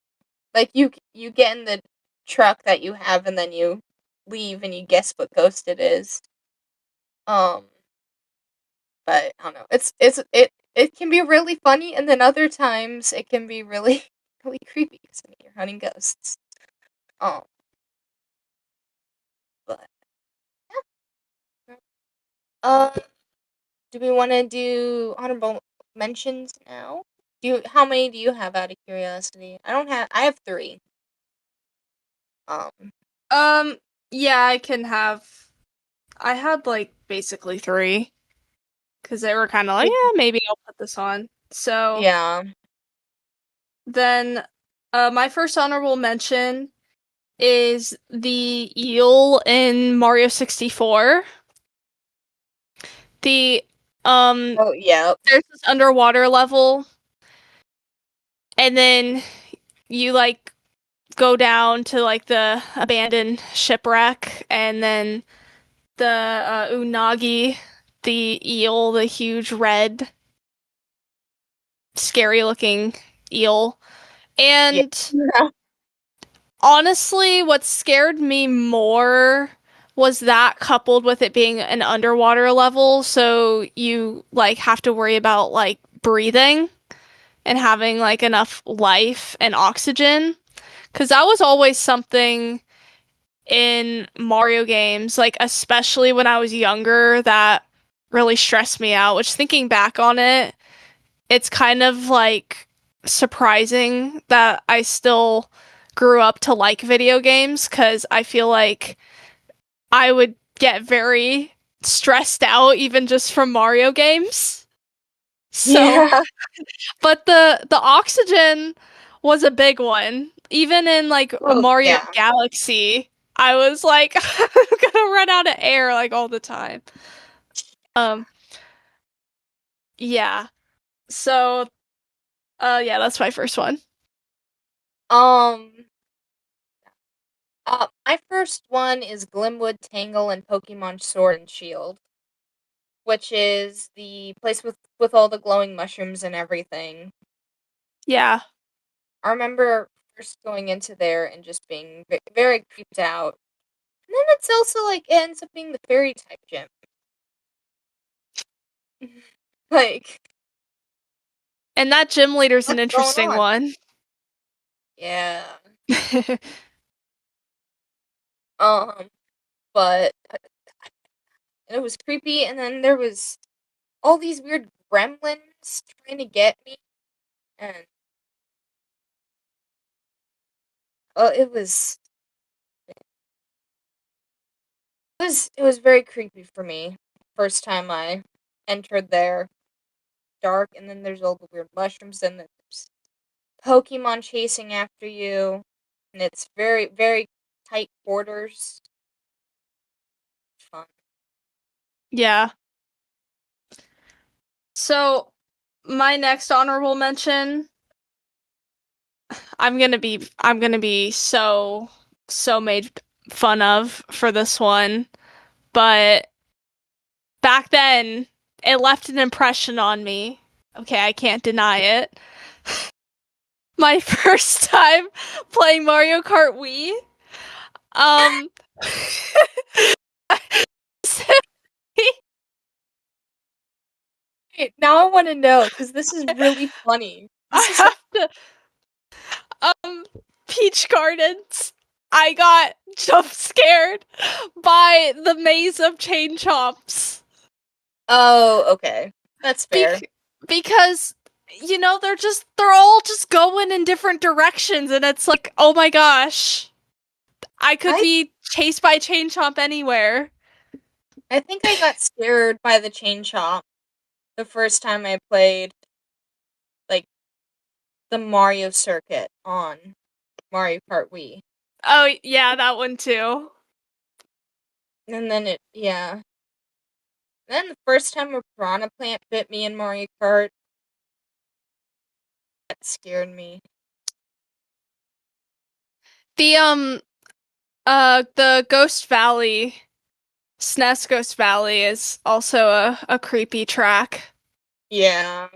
like you get in the truck that you have, and then you leave, and you guess what ghost it is. But I don't know. It can be really funny, and then other times it can be really really creepy because you're hunting ghosts. Um, but yeah. Do we want to do honorable mentions now? How many do you have out of curiosity? I have three. Um, Um, yeah, I had like basically three because they were kind of like, yeah, maybe I'll put this on. So yeah. then, my first honorable mention is the eel in Mario 64. The Oh, yeah. there's this underwater level, and then you like go down to like the abandoned shipwreck, and then the unagi, the eel, the huge red, scary looking eel. Yeah. And honestly, what scared me more was that coupled with it being an underwater level, so you like have to worry about like breathing and having like enough life and oxygen. Because that was always something in Mario games, like especially when I was younger, that really stressed me out, which thinking back on it, it's kind of like surprising that I still grew up to like video games because I feel like I would get very stressed out even just from Mario games. So, Yeah. but the oxygen was a big one. Even in like Oh, Mario yeah. Galaxy, I was like I'm gonna run out of air like all the time. Um, yeah. So, yeah, that's my first one. Um, my first one is Glimwood Tangle and Pokemon Sword and Shield, which is the place with all the glowing mushrooms and everything. Yeah. I remember first going into there and just being very creeped out. And then it's also like it ends up being the fairy type gym. Like, And that gym leader's an what's going interesting on? one. Yeah. Um, but it was creepy, and then there was all these weird gremlins trying to get me, and it was very creepy for me. First time I entered there, dark, and then there's all the weird mushrooms, and there's Pokemon chasing after you, and it's very, very tight quarters. Fun. Yeah. So, my next honorable mention, I'm gonna be so made fun of for this one, but back then it left an impression on me. Okay, I can't deny it. My first time playing Mario Kart Wii. Um Wait, now I want to know because this is really funny. I This is have to um Peach Gardens. I got jump scared by the maze of chain chomps. Oh, okay. That's fair. Because they're all just going in different directions, and it's like, oh my gosh, I could be chased by chain chomp anywhere. I think I got scared by the chain chomp the first time I played, like, the Mario circuit on Mario Kart Wii. Oh yeah, that one too. And then then the first time a piranha plant bit me in Mario Kart, that scared me. The Ghost Valley, SNES Ghost Valley is also a creepy track. Yeah.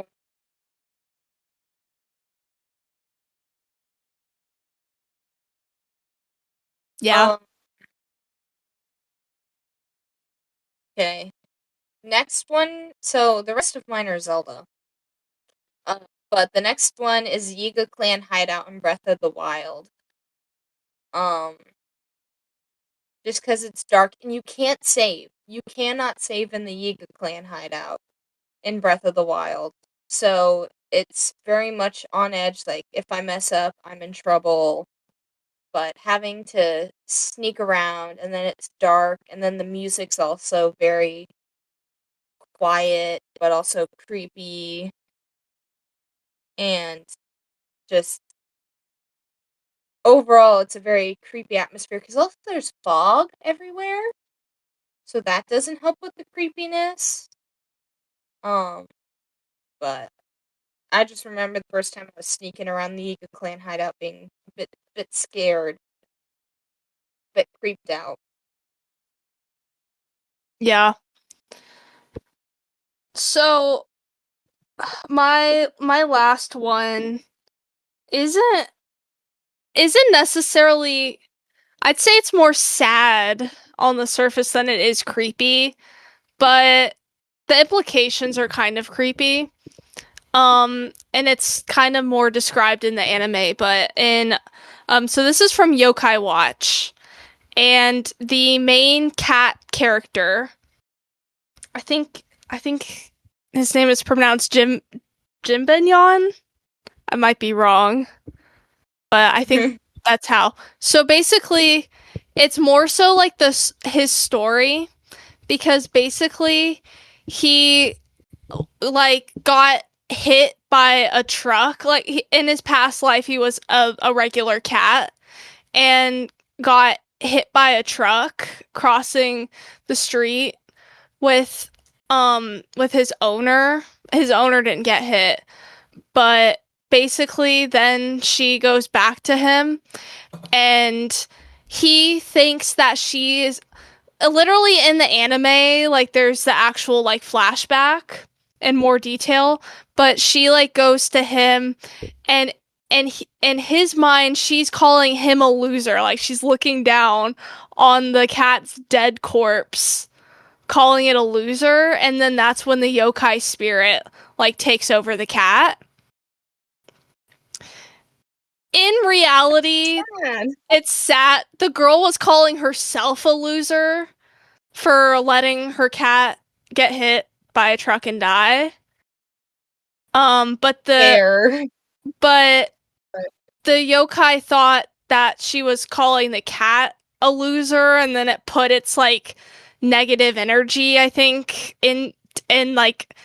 Yeah. Okay. Next one, so the rest of mine are Zelda. But the next one is Yiga Clan Hideout in Breath of the Wild. Just because it's dark and you can't save. You cannot save in the Yiga Clan Hideout in Breath of the Wild. So it's very much on edge, like, if I mess up, I'm in trouble. But having to sneak around, and then it's dark, and then the music's also very quiet, but also creepy, and just overall, it's a very creepy atmosphere, because also there's fog everywhere, so that doesn't help with the creepiness. But I just remember the first time I was sneaking around the Yiga Clan hideout being a bit scared, a bit creeped out. Yeah. So my last one isn't necessarily, I'd say it's more sad on the surface than it is creepy, but the implications are kind of creepy. And it's kind of more described in the anime, but so this is from Yokai Watch, and the main cat character, I think his name is pronounced Jimbinyon. I might be wrong, but I think that's how. So basically, it's more so like his story, because basically he like got hit by a truck. Like in his past life, he was a regular cat and got hit by a truck crossing the street with his owner. His owner didn't get hit, but basically then she goes back to him, and he thinks that she is literally in the anime, like there's the actual like flashback in more detail, but she like goes to him, and in his mind she's calling him a loser, like she's looking down on the cat's dead corpse, calling it a loser, and then that's when the yokai spirit like takes over the cat. In reality, it's sad. The girl was calling herself a loser for letting her cat get hit by a truck and die. But but the yokai thought that she was calling the cat a loser, and then it put its like negative energy, I think, in and like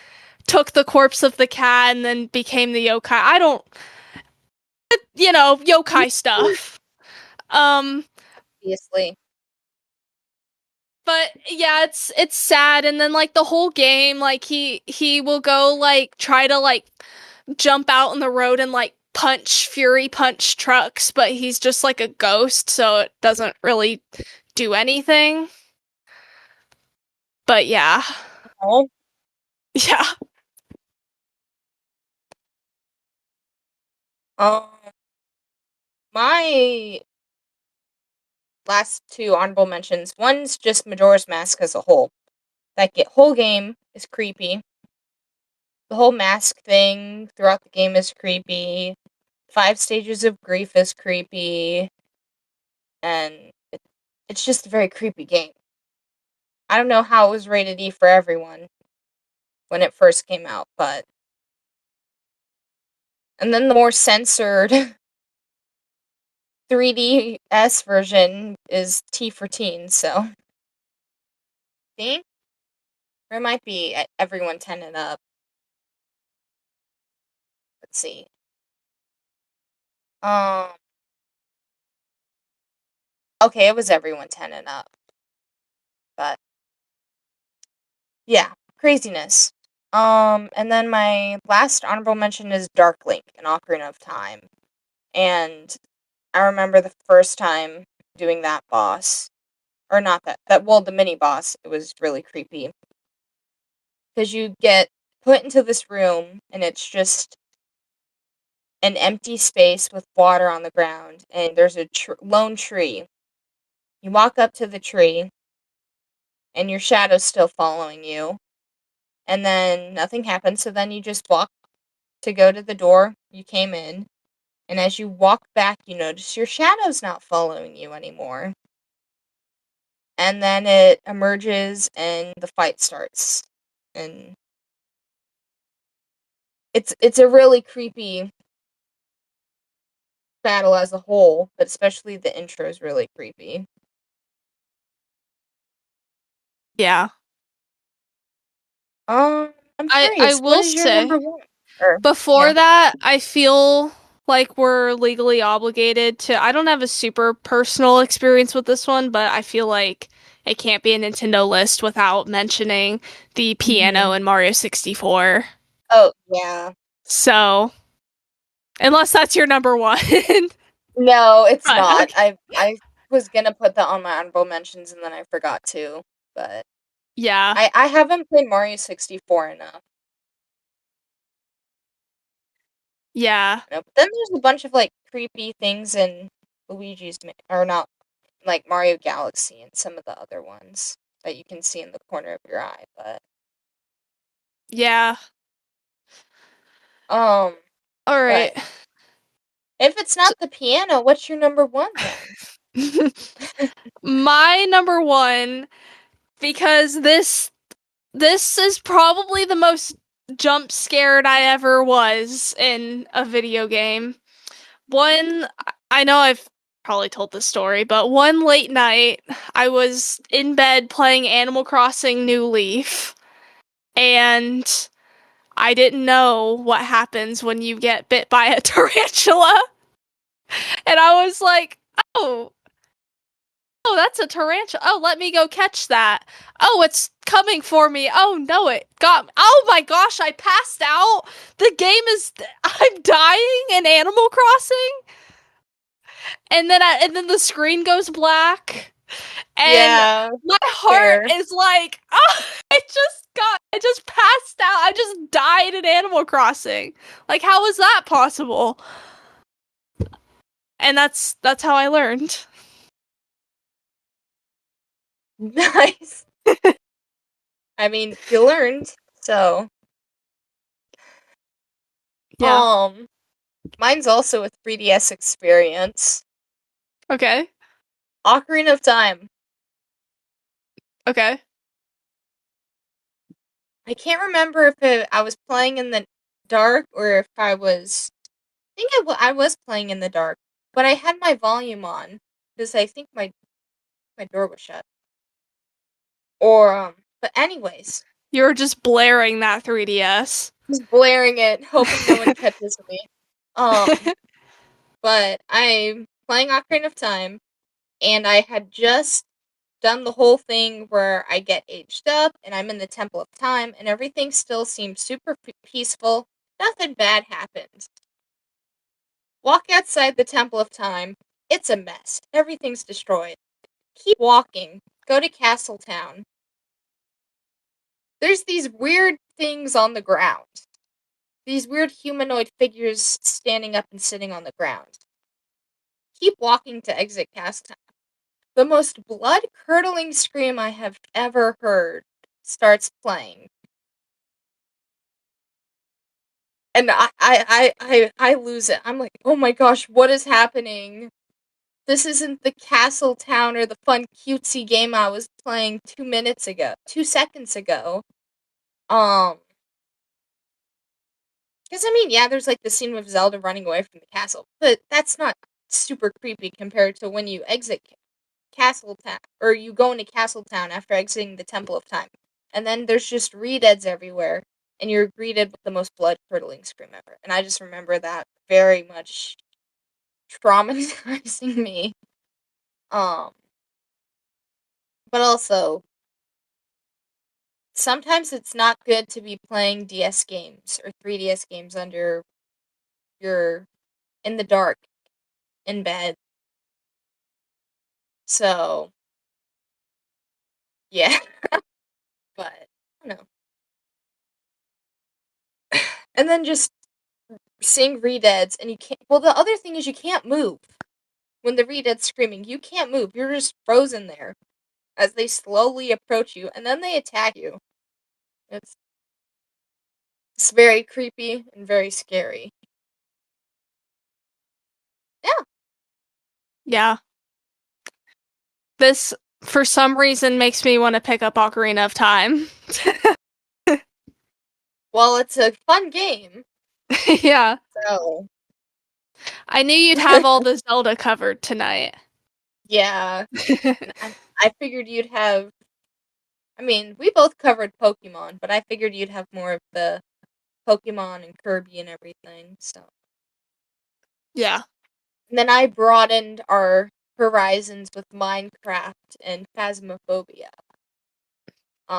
took the corpse of the cat and then became the yokai. I don't, yokai stuff. Obviously. But yeah, it's sad, and then like the whole game, like he will go like try to like jump out in the road and like fury punch trucks, but he's just like a ghost, so it doesn't really do anything. But yeah. Oh. Yeah. My last two honorable mentions. One's just Majora's Mask as a whole. That whole game is creepy. The whole mask thing throughout the game is creepy. 5 stages of grief is creepy. and it's just a very creepy game. I don't know how it was rated E for everyone when it first came out, but... And then the more censored 3DS version is T for teen, so... See? Or it might be everyone 10 and up. Let's see. Okay, it was everyone 10 and up. But... yeah, craziness. And then my last honorable mention is Dark Link, an Ocarina of Time. And I remember the first time doing that boss. Or not well, the mini boss. It was really creepy. Because you get put into this room, and it's just an empty space with water on the ground, and there's a lone tree. You walk up to the tree, and your shadow's still following you. And then nothing happens, so then you just walk to go to the door you came in. And as you walk back, you notice your shadow's not following you anymore. And then it emerges and the fight starts. And it's a really creepy battle as a whole, but especially the intro is really creepy. Yeah. I'm I curious, what will is your say, number one? Or, before yeah. that, I feel like we're legally obligated to. I don't have a super personal experience with this one, but I feel like it can't be a Nintendo list without mentioning the piano in Mario 64. Oh, yeah. So, unless that's your number one. No, it's not. Okay. I was gonna put that on my honorable mentions and then I forgot to, but Yeah. I haven't played Mario 64 enough. Yeah. No, but then there's a bunch of like creepy things in Luigi's or not, like Mario Galaxy and some of the other ones that you can see in the corner of your eye, but Yeah. All right. but if it's not the piano, what's your number one then? My number one, because this is probably the most jump scared I ever was in a video game. I know I've probably told this story, but one late night, I was in bed playing Animal Crossing New Leaf, and I didn't know what happens when you get bit by a tarantula. And I was like, oh, oh, that's a tarantula. Oh, let me go catch that. Oh, it's coming for me. Oh, no, it got me. Oh my gosh, I passed out. I'm dying in Animal Crossing. And then the screen goes black. And Yeah, my heart fair. is like, oh, I just passed out. I just died in Animal Crossing. Like, how was that possible? And that's how I learned. Nice. I mean, you learned, so Yeah. mine's also a 3DS experience. Okay. Ocarina of Time. Okay. I can't remember if I was playing in the dark or if I was. I think I was playing in the dark, but I had my volume on because I think my door was shut. Or but anyways, You were just blaring that 3DS. just blaring it, hoping no one catches me. But I'm playing Ocarina of Time, and I had just done the whole thing where I get aged up and I'm in the Temple of Time and everything still seems super peaceful. Nothing bad happens. Walk outside the Temple of Time. It's a mess. Everything's destroyed. Keep walking. Go to Castle Town. There's these weird things on the ground. These weird humanoid figures standing up and sitting on the ground. Keep walking to exit Castle Town. The most blood-curdling scream I have ever heard starts playing. And I lose it. I'm like, oh my gosh, what is happening? This isn't the castle town or the fun cutesy game I was playing 2 seconds ago. Because, I mean, yeah, there's, like, the scene with Zelda running away from the castle, but that's not super creepy compared to when you exit Castle Town, or you go into Castle Town after exiting the Temple of Time, and then there's just redeads everywhere, and you're greeted with the most blood-curdling scream ever, and I just remember that very much traumatizing me. Um, but also, sometimes it's not good to be playing DS games or 3DS games under your in the dark in bed. So, yeah, but I don't know. And then just seeing redeads and you can't, well, the other thing is you can't move when the redead's screaming. You can't move. You're just frozen there as they slowly approach you and then they attack you. It's it's very creepy and very scary. Yeah. Yeah. This, for some reason, makes me want to pick up Ocarina of Time. Well, it's a fun game. Yeah. So, I knew you'd have all the Zelda covered tonight. yeah. I figured you'd have, I mean, we both covered Pokemon, but I figured you'd have more of the Pokemon and Kirby and everything, so. Yeah. And then I broadened our horizons with Minecraft and Phasmophobia.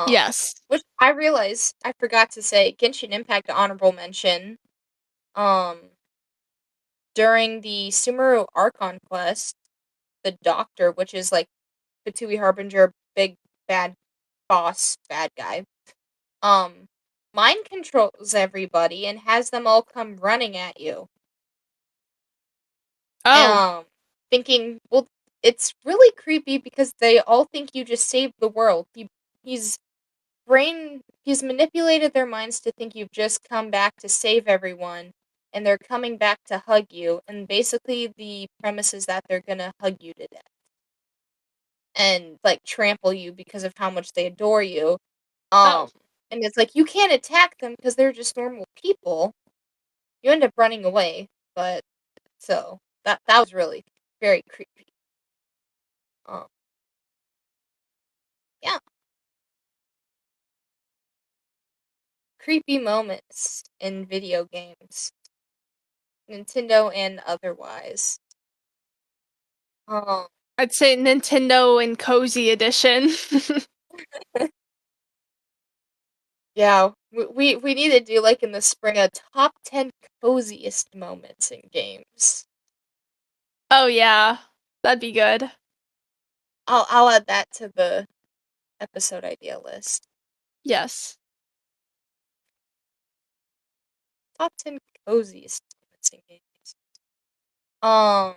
Yes. Which I realized I forgot to say, Genshin Impact honorable mention. Um, during the Sumeru Archon quest, the Doctor, which is like Fatui Harbinger, big bad boss, bad guy, um, mind controls everybody and has them all come running at you. Oh. Thinking, well, it's really creepy because they all think you just saved the world. He's he's manipulated their minds to think you've just come back to save everyone, and they're coming back to hug you, and basically the premise is that they're gonna hug you to death. And, like, trample you because of how much they adore you. Oh. And it's like, you can't attack them because they're just normal people. You end up running away, but, so, that was really very creepy. Um, yeah. Creepy moments in video games. Nintendo and otherwise. Um, I'd say Nintendo and Cozy Edition. yeah, we need to do, like, in the spring, a top 10 coziest moments in games. Oh, yeah. That'd be good. I'll add that to the episode idea list. Yes. Top 10 coziest moments in games. Um,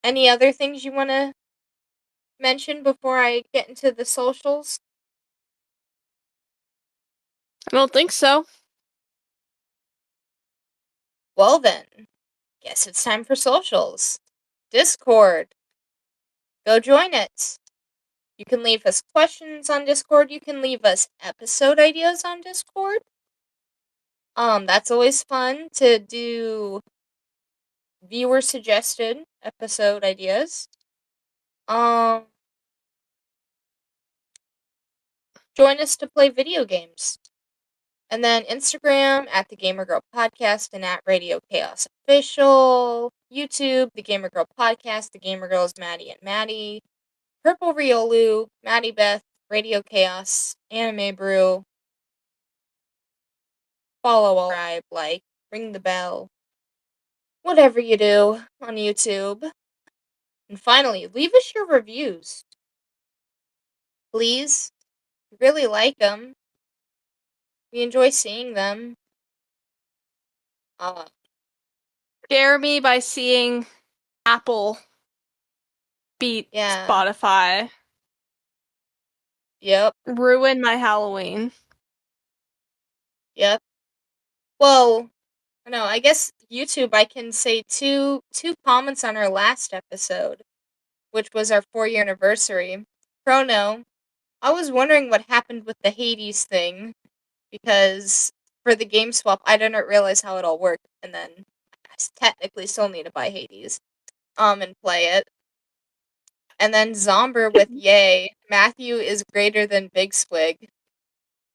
any other things you wanna mention before I get into the socials? I don't think so. Well then, guess it's time for socials. Discord. Go join it. You can leave us questions on Discord. You can leave us episode ideas on Discord. That's always fun to do viewer suggested episode ideas. Um, join us to play video games. And then Instagram at the Gamer Girl Podcast and at Radio Chaos Official. YouTube, the Gamer Girl Podcast, the Gamer Girls Maddie and Maddie. Purple Riolu, Maddie Beth, Radio Chaos, Anime Brew. Follow, subscribe, like, ring the bell. Whatever you do on YouTube. And finally, leave us your reviews. Please. We really like them. We enjoy seeing them. Uh, Scare me by seeing Apple beat yeah. Spotify. Yep. Ruin my Halloween. Yep. Well, no, I guess YouTube, I can say two comments on our last episode, which was our 4-year anniversary. Chrono, I was wondering what happened with the Hades thing, because for the game swap, I didn't realize how it all worked, and then I technically still need to buy Hades, and play it. And then Zomber with Yay, Matthew is greater than Big Swig,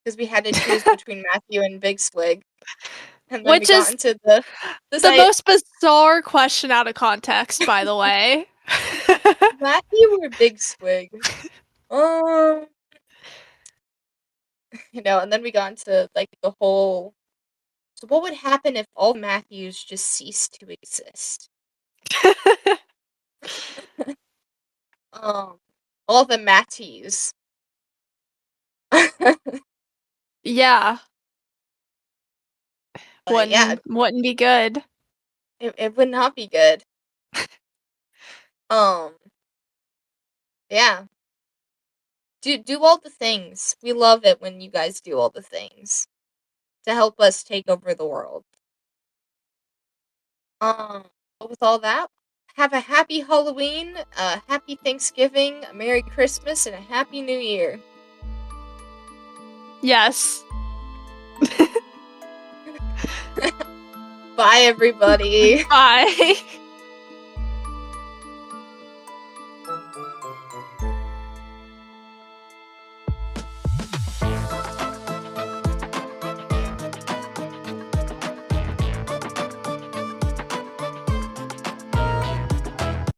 because we had to choose between Matthew and Big Swig, and then we Which got is into this. the most bizarre question out of context, by the way. Matthew or Big Swig? And then we got into like the whole. So what would happen if all Matthews just ceased to exist? All the Matties. Yeah, Yeah, wouldn't be good. it would not be good. Um, yeah. Do all the things. We love it when you guys do all the things to help us take over the world. But with all that, have a happy Halloween, a happy Thanksgiving, a Merry Christmas, and a Happy New Year. Yes. Bye, everybody. Bye.